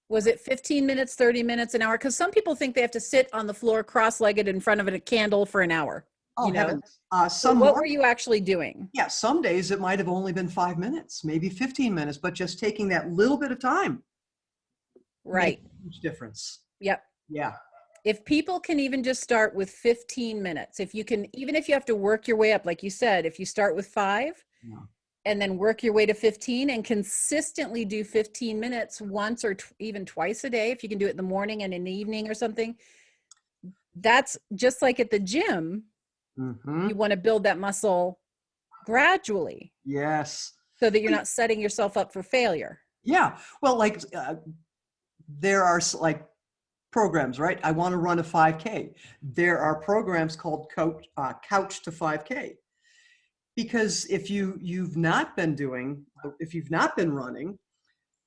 Was it 15 minutes, 30 minutes, an hour? Because some people think they have to sit on the floor cross-legged in front of a candle for an hour, Oh, you know? heavens. So Some what were morning, you actually doing? yeah, some days it might have only been 5 minutes, maybe 15 minutes, but just taking that little bit of time makes Right. a huge difference. Yep. Yeah. If people can even just start with 15 minutes, if you can, even if you have to work your way up, like you said, if you start with 5 Yeah. and then work your way to 15 and consistently do 15 minutes once or even twice a day, if you can do it in the morning and in the evening or something, that's just like at the gym. Hmm. You want to build that muscle gradually Yes. so that you're not setting yourself up for failure. Yeah. Well, like there are like programs, right? I want to run a 5K. There are programs called Couch to 5K. Because if you've not been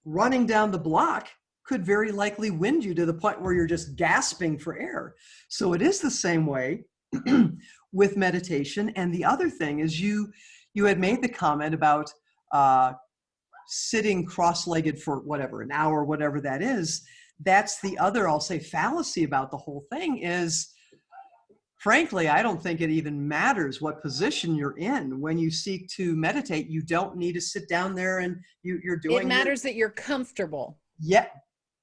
running down the block could very likely wind you to the point where you're just gasping for air. So it is the same way with meditation. And the other thing is you had made the comment about uh, sitting cross-legged for whatever, an hour, whatever that is. That's the other, I'll say, fallacy about the whole thing is, frankly, I don't think it even matters what position you're in. When you seek to meditate, you don't need to sit down there and you're It doing your, matters that you're comfortable. yeah,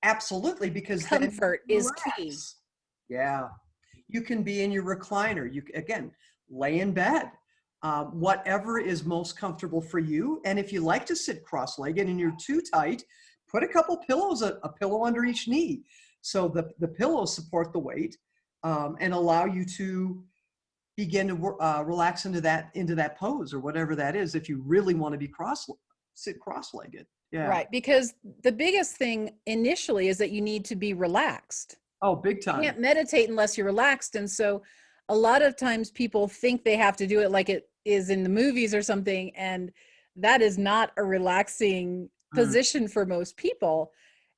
absolutely, because then you Comfort can is key. relax. Yeah. You can be in your recliner. Again, lay in bed. Whatever is most comfortable for you. And if you like to sit cross-legged and you're too tight, put a couple pillows, a pillow under each knee. So the pillows support the weight and allow you to begin to relax into that pose or whatever that is. If you really want to sit cross-legged. Yeah. Right. Because the biggest thing initially is that you need to be relaxed. Oh, big You time. can't meditate unless you're relaxed. And so a lot of times people think they have to do it like it is in the movies or something. And that is not a relaxing Mm, position for most people.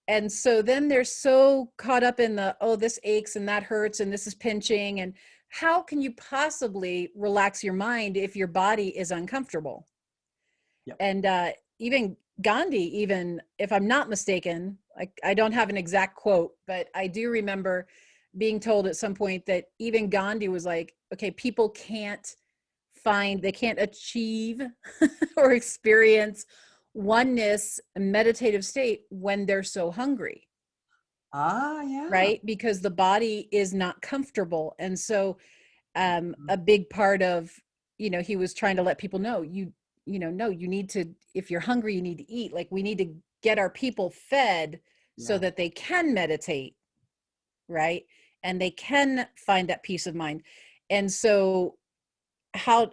And so then they're so caught up in the, oh, this aches and that hurts and this is pinching. And how can you possibly relax your mind if your body is uncomfortable? yep. And even Gandhi, even if I'm not mistaken, like I don't have an exact quote, but I do remember being told at some point that even Gandhi was like, okay, people they can't achieve or experience oneness, a meditative state when they're so hungry, Ah, yeah. right? Because the body is not comfortable. And so Mhm. a big part of, he was trying to let people know, no, you need to, if you're hungry, you need to eat. Like we need to get our people fed so Yeah. that they can meditate, right? And they can find that peace of mind. And so how,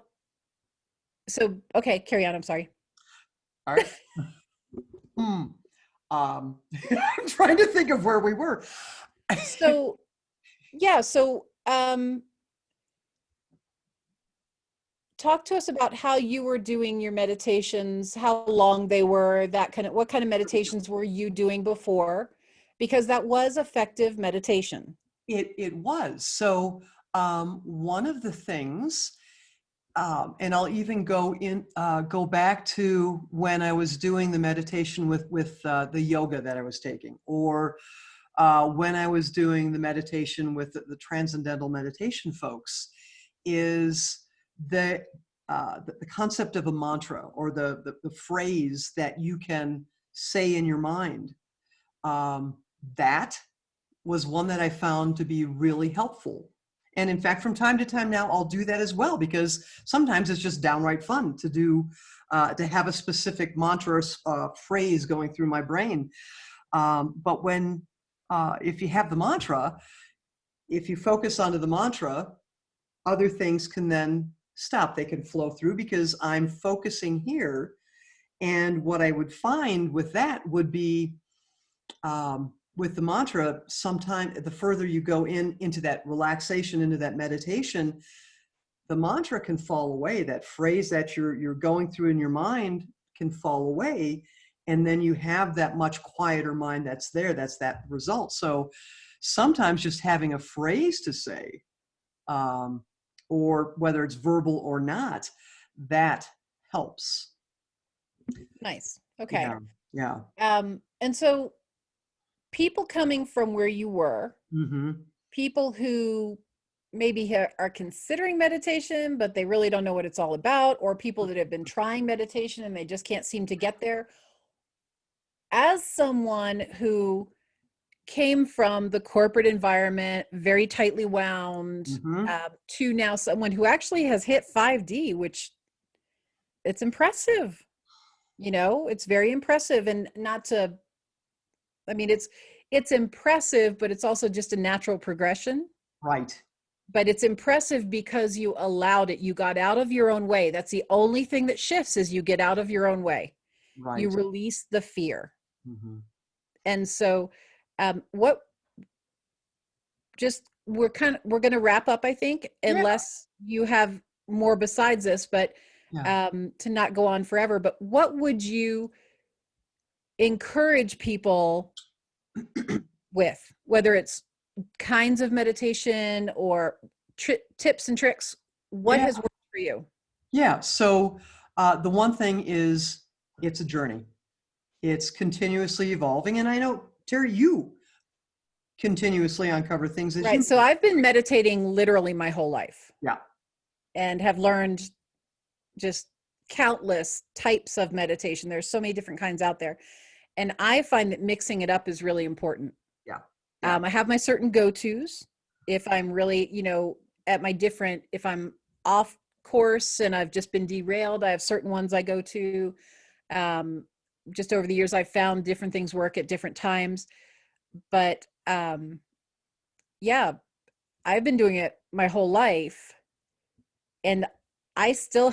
so, okay, carry on. I'm sorry. All right. Hmm. I'm trying to think of where we were. So, yeah. So, talk to us about how you were doing your meditations, how long they were, that kind of, what kind of meditations were you doing before? Because that was effective meditation. It was. So one of the things, and I'll even go back to when I was doing the meditation with the yoga that I was taking, or when I was doing the meditation with the transcendental meditation folks, is the the concept of a mantra, or the phrase that you can say in your mind. Um, that was one that I found to be really helpful. And in fact, from time to time now, I'll do that as well, because sometimes it's just downright fun to do, to have a specific mantra phrase going through my brain. But if you have the mantra, if you focus onto the mantra, other things can then stop. They can flow through because I'm focusing here. And what I would find with that would be, with the mantra, sometime the further you go into that relaxation, into that meditation, the mantra can fall away. That phrase that you're going through in your mind can fall away, and then you have that much quieter mind that's there. That's that result. So sometimes just having a phrase to say, um, or whether it's verbal or not, that helps. Nice. Okay. Yeah, yeah. And so people coming from where you were, Mm-hmm. people who maybe are considering meditation, but they really don't know what it's all about, or people that have been trying meditation and they just can't seem to get there. As someone who came from the corporate environment, very tightly wound, Mm-hmm. to now someone who actually has hit 5D, which it's impressive. It's very impressive. And not to, I mean, it's impressive, but it's also just a natural progression. Right. But it's impressive because you allowed it. You got out of your own way. That's the only thing that shifts, is you get out of your own way. You Right. release the fear. Mm-hmm. And so, what just we're going to wrap up, I think, Yeah. unless you have more besides this, but Yeah. to not go on forever. But what would you encourage people with, whether it's kinds of meditation or tips and tricks? What Yeah. has worked for you? Yeah. So the one thing is, it's a journey. It's continuously evolving. And I know, Terry, you continuously uncover things as Right. you. So I've been meditating literally my whole life Yeah. and have learned just countless types of meditation. There's so many different kinds out there. And I find that mixing it up is really important. Yeah. Yeah. I have my certain go-tos. If I'm really, at my different, if I'm off course and I've just been derailed, I have certain ones I go to. Um, just over the years, I've found different things work at different times. But yeah, I've been doing it my whole life, and I still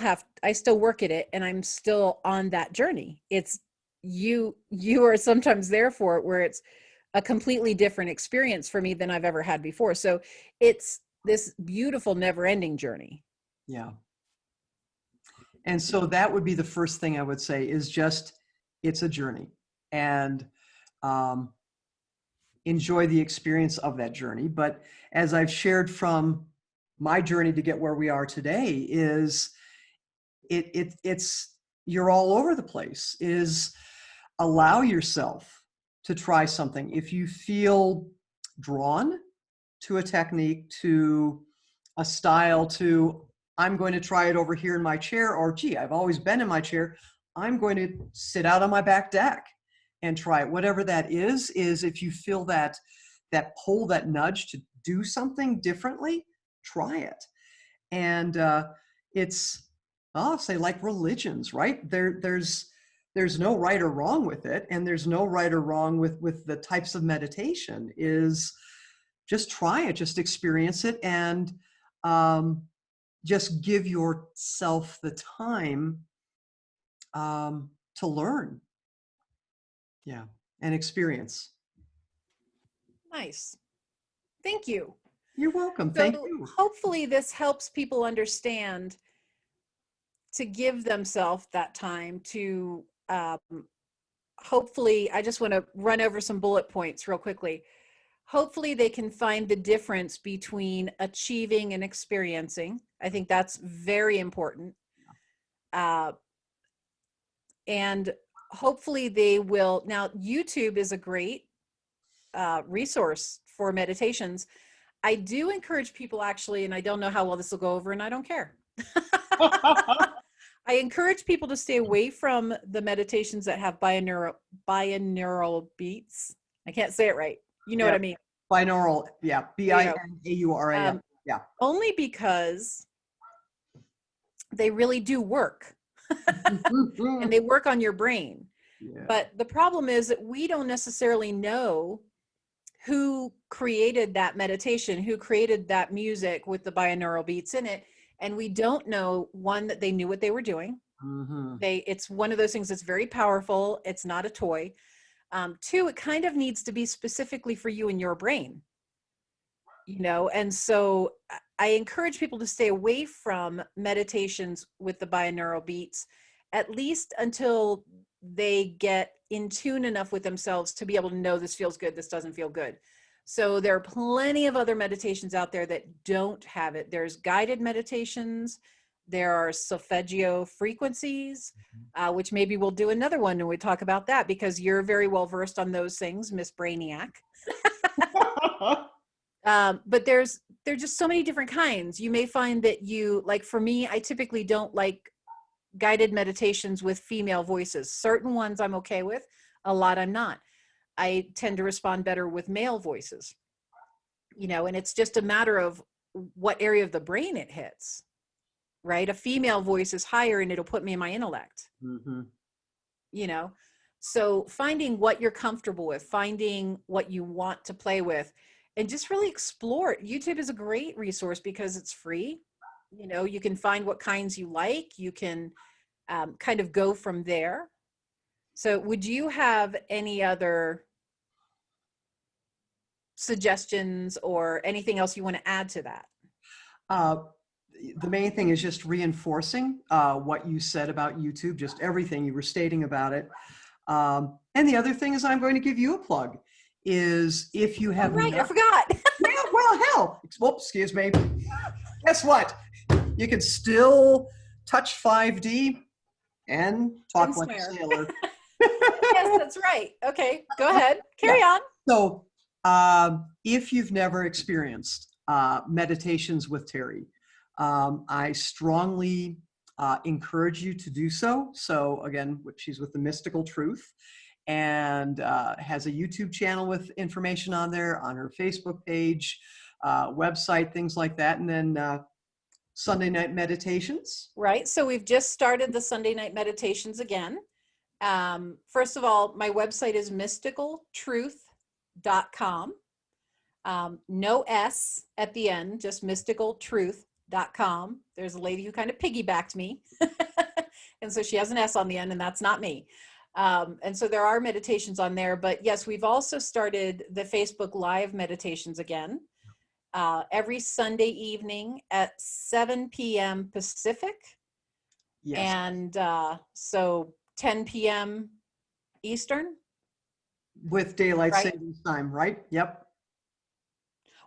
work at it, and I'm still on that journey. It's you are sometimes there for it, where it's a completely different experience for me than I've ever had before. So it's this beautiful never ending journey. Yeah. And so that would be the first thing I would say, is just, it's a journey. And um, enjoy the experience of that journey. But as I've shared from my journey to get where we are today, is it's you're all over the place. Is allow yourself to try something. If you feel drawn to a technique, to a style, to, I'm going to try it over here in my chair, or gee, I've always been in my chair, I'm going to sit out on my back deck and try it. Whatever that is if you feel that pull, that nudge to do something differently, try it. And it's, I'll say, like religions, right? There's no right or wrong with it, and there's no right or wrong with the types of meditation. Is just try it, just experience it. And just give yourself the time to learn. Yeah. And experience. Nice. Thank you. You're welcome. Thank So you. hopefully this helps people understand to give themselves that time to hopefully, I just want to run over some bullet points real quickly. Hopefully they can find the difference between achieving and experiencing. I think that's very important. And hopefully they will. Now, YouTube is a great resource for meditations. I do encourage people actually, and I don't know how well this will go over, and I don't care. I encourage people to stay away from the meditations that have binaural beats. I can't say it right. You know Yeah. what I mean? Binaural. Yeah. B-I-N-A-U-R-A-L. Yeah. Only because they really do work and they work on your brain. Yeah. But the problem is that we don't necessarily know who created that meditation, who created that music with the binaural beats in it. And we don't know, one, that they knew what they were doing. It's one of those things that's very powerful. It's not a toy. Two, it kind of needs to be specifically for you and your brain, you know? And so I encourage people to stay away from meditations with the binaural beats, at least until they get in tune enough with themselves to be able to know this feels good, this doesn't feel good. So there are plenty of other meditations out there that don't have it. There's guided meditations. There are solfeggio frequencies, which maybe we'll do another one when we talk about that, because you're very well versed on those things, Miss Brainiac. But there's just so many different kinds. You may find that you, like for me, I typically don't like guided meditations with female voices. Certain ones I'm okay with, a lot I'm not. I tend to respond better with male voices, you know, and it's just a matter of what area of the brain it hits, right? A female voice is higher and it'll put me in my intellect, you know? So finding what you're comfortable with, finding what you want to play with, and just really explore it. YouTube is a great resource because it's free. You know, you can find what kinds you like. You can kind of go from there. So would you have any other suggestions or anything else you want to add to that? The main thing is just reinforcing what you said about YouTube, just everything you were stating about it. And the other thing is, I'm going to give you a plug, is if you have I forgot. Yeah, well, hell, whoops, excuse me. Guess what? You can still touch 5D and talk like a sailor. Yes, that's right. Okay, go ahead. Carry on. So if you've never experienced meditations with Taerie, I strongly encourage you to do so. So again, she's with the Mystical Truth, and has a YouTube channel with information on there, on her Facebook page, website, things like that. And then Sunday night meditations. Right. So we've just started the Sunday night meditations again. First of all, my website is mysticaltruth.com. No S at the end, just mysticaltruth.com. There's a lady who kind of piggybacked me. And so she has an S on the end, and that's not me. And so there are meditations on there. But yes, we've also started the Facebook Live meditations again. Every Sunday evening at 7 p.m. Pacific. Yes. And so 10 p.m. Eastern. With daylight savings time, right? Yep.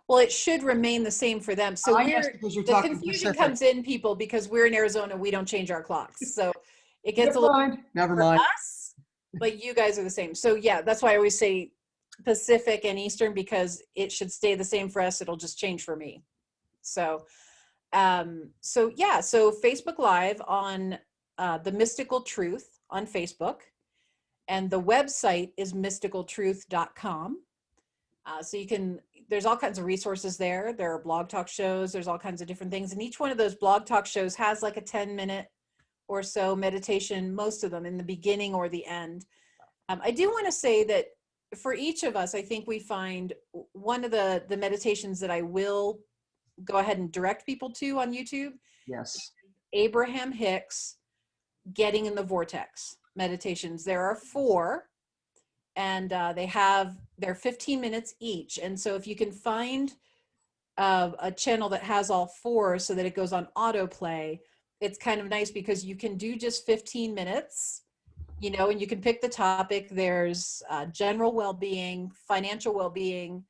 Well, it should remain the same for them. So the confusion comes in, people, because we're in Arizona, we don't change our clocks. So it gets a little never mind. Us, but you guys are the same. So yeah, that's why I always say Pacific and Eastern, because it should stay the same for us. It'll just change for me. So yeah, so Facebook Live on the Mystical Truth on Facebook, and the website is mysticaltruth.com. So you can, there's all kinds of resources there. There are blog talk shows, there's all kinds of different things. And each one of those blog talk shows has like a 10-minute or so meditation, most of them in the beginning or the end. I do want to say that for each of us, I think we find one of the meditations that I will go ahead and direct people to on YouTube. Yes. Abraham Hicks, Getting in the Vortex meditations. There are 4, and they're 15 minutes each. And so if you can find a channel that has all 4 so that it goes on autoplay, it's kind of nice because you can do just 15 minutes, and you can pick the topic. There's general well-being, financial well-being,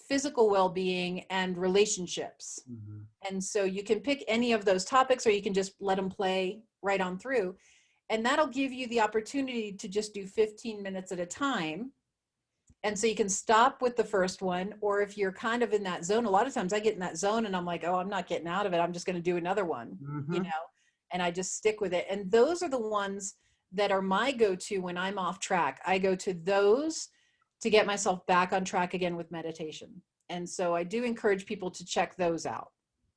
physical well-being, and relationships. Mm-hmm. And so you can pick any of those topics, or you can just let them play right on through. And that'll give you the opportunity to just do 15 minutes at a time. And so you can stop with the first one, or if you're kind of in that zone, a lot of times I get in that zone and I'm like, oh, I'm not getting out of it. I'm just going to do another one, Mm-hmm. and I just stick with it. And those are the ones that are my go-to when I'm off track. I go to those to get myself back on track again with meditation. And so I do encourage people to check those out.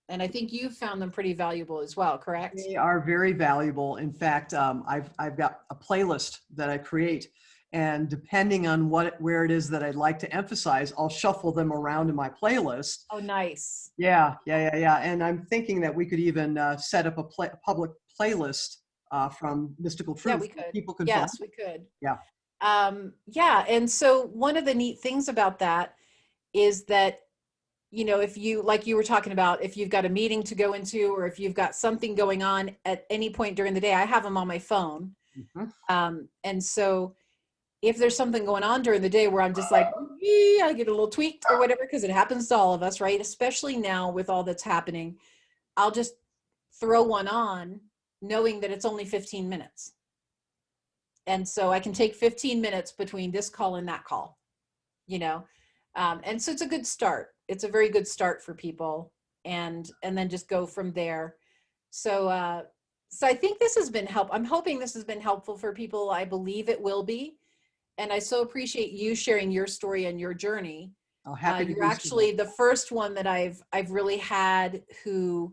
And I think you found them pretty valuable as well, correct? They are very valuable. In fact, I've got a playlist that I create, and depending on where it is that I'd like to emphasize, I'll shuffle them around in my playlist. Oh, nice. Yeah. And I'm thinking that we could even set up a public playlist from Mystical Yeah, Truth. we could. People can find. Yes, we could. Yeah. Yeah. And so one of the neat things about that is that, if you, like you were talking about, if you've got a meeting to go into, or if you've got something going on at any point during the day, I have them on my phone. Mm-hmm. And so if there's something going on during the day where I'm just like, I get a little tweaked or whatever, because it happens to all of us, right? Especially now with all that's happening, I'll just throw one on knowing that it's only 15 minutes. And so I can take 15 minutes between this call and that call, and so it's a good start. It's a very good start for people, and then just go from there. So, so I think this has been I'm hoping this has been helpful for people. I believe it will be. And I so appreciate you sharing your story and your journey. Oh, happy to You're do so. actually the first one that I've really had who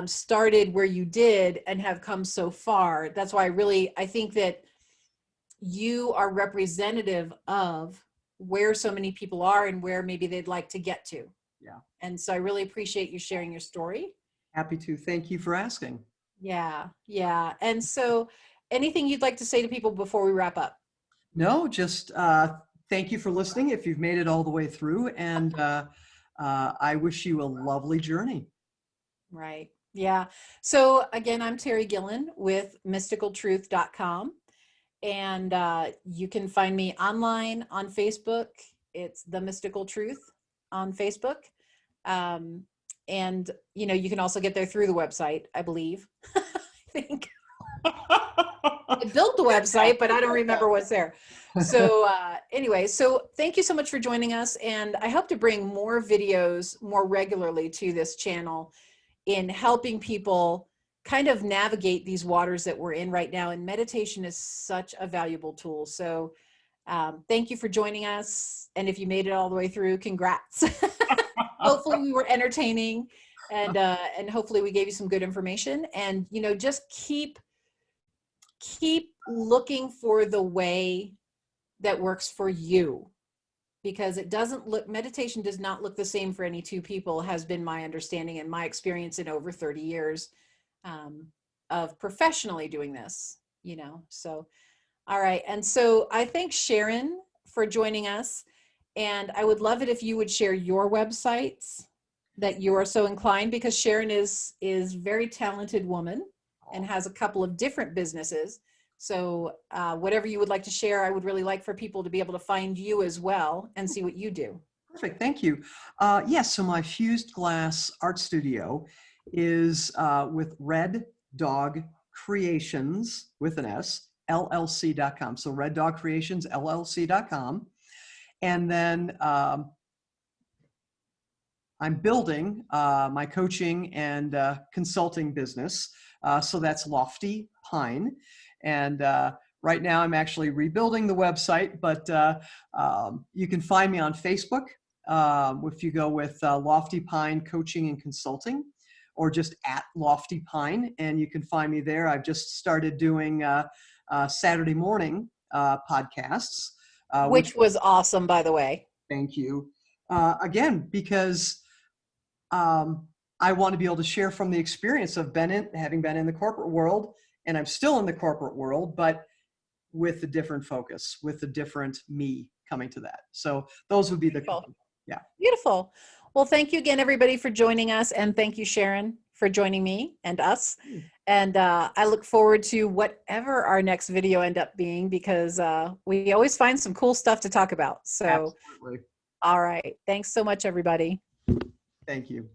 started where you did and have come so far. That's why I think that you are representative of where so many people are and where maybe they'd like to get to. Yeah. And so I really appreciate you sharing your story. Happy to. Thank you for asking. Yeah. And so anything you'd like to say to people before we wrap up? No, just thank you for listening if you've made it all the way through. And I wish you a lovely journey. Right. Yeah. So again, I'm Taerie Gillen with mysticaltruth.com. And you can find me online on Facebook. It's The Mystical Truth on Facebook. And, you can also get there through the website, I believe. I think. I built the website, but I don't remember what's there. So anyway, so thank you so much for joining us. And I hope to bring more videos more regularly to this channel in helping people kind of navigate these waters that we're in right now. And meditation is such a valuable tool. So thank you for joining us. And if you made it all the way through, congrats. Hopefully we were entertaining, and hopefully we gave you some good information. And, just keep looking for the way that works for you, because meditation does not look the same for any two people, has been my understanding and my experience in over 30 years of professionally doing this, so, all right. And so I thank Sharon for joining us, and I would love it if you would share your websites that you are so inclined, because Sharon is very talented woman and has a couple of different businesses. So whatever you would like to share, I would really like for people to be able to find you as well and see what you do. Perfect. Thank you. Yes. So my fused glass art studio is with Red Dog Creations with an S, LLC.com. So Red Dog Creations, LLC.com. And then I'm building my coaching and consulting business. So that's Lofty Pine. And right now I'm actually rebuilding the website, but you can find me on Facebook if you go with Lofty Pine Coaching and Consulting, or just at Lofty Pine, and you can find me there. I've just started doing Saturday morning podcasts. Which was awesome, by the way. Thank you. Again, because I want to be able to share from the experience of having been in the corporate world, and I'm still in the corporate world, but with a different focus, with a different me coming to that. So those would be the, Beautiful. yeah. Beautiful. Well, thank you again, everybody, for joining us. And thank you, Sharon, for joining me and us. And I look forward to whatever our next video end up being, because we always find some cool stuff to talk about. So, Absolutely. all right. Thanks so much, everybody. Thank you.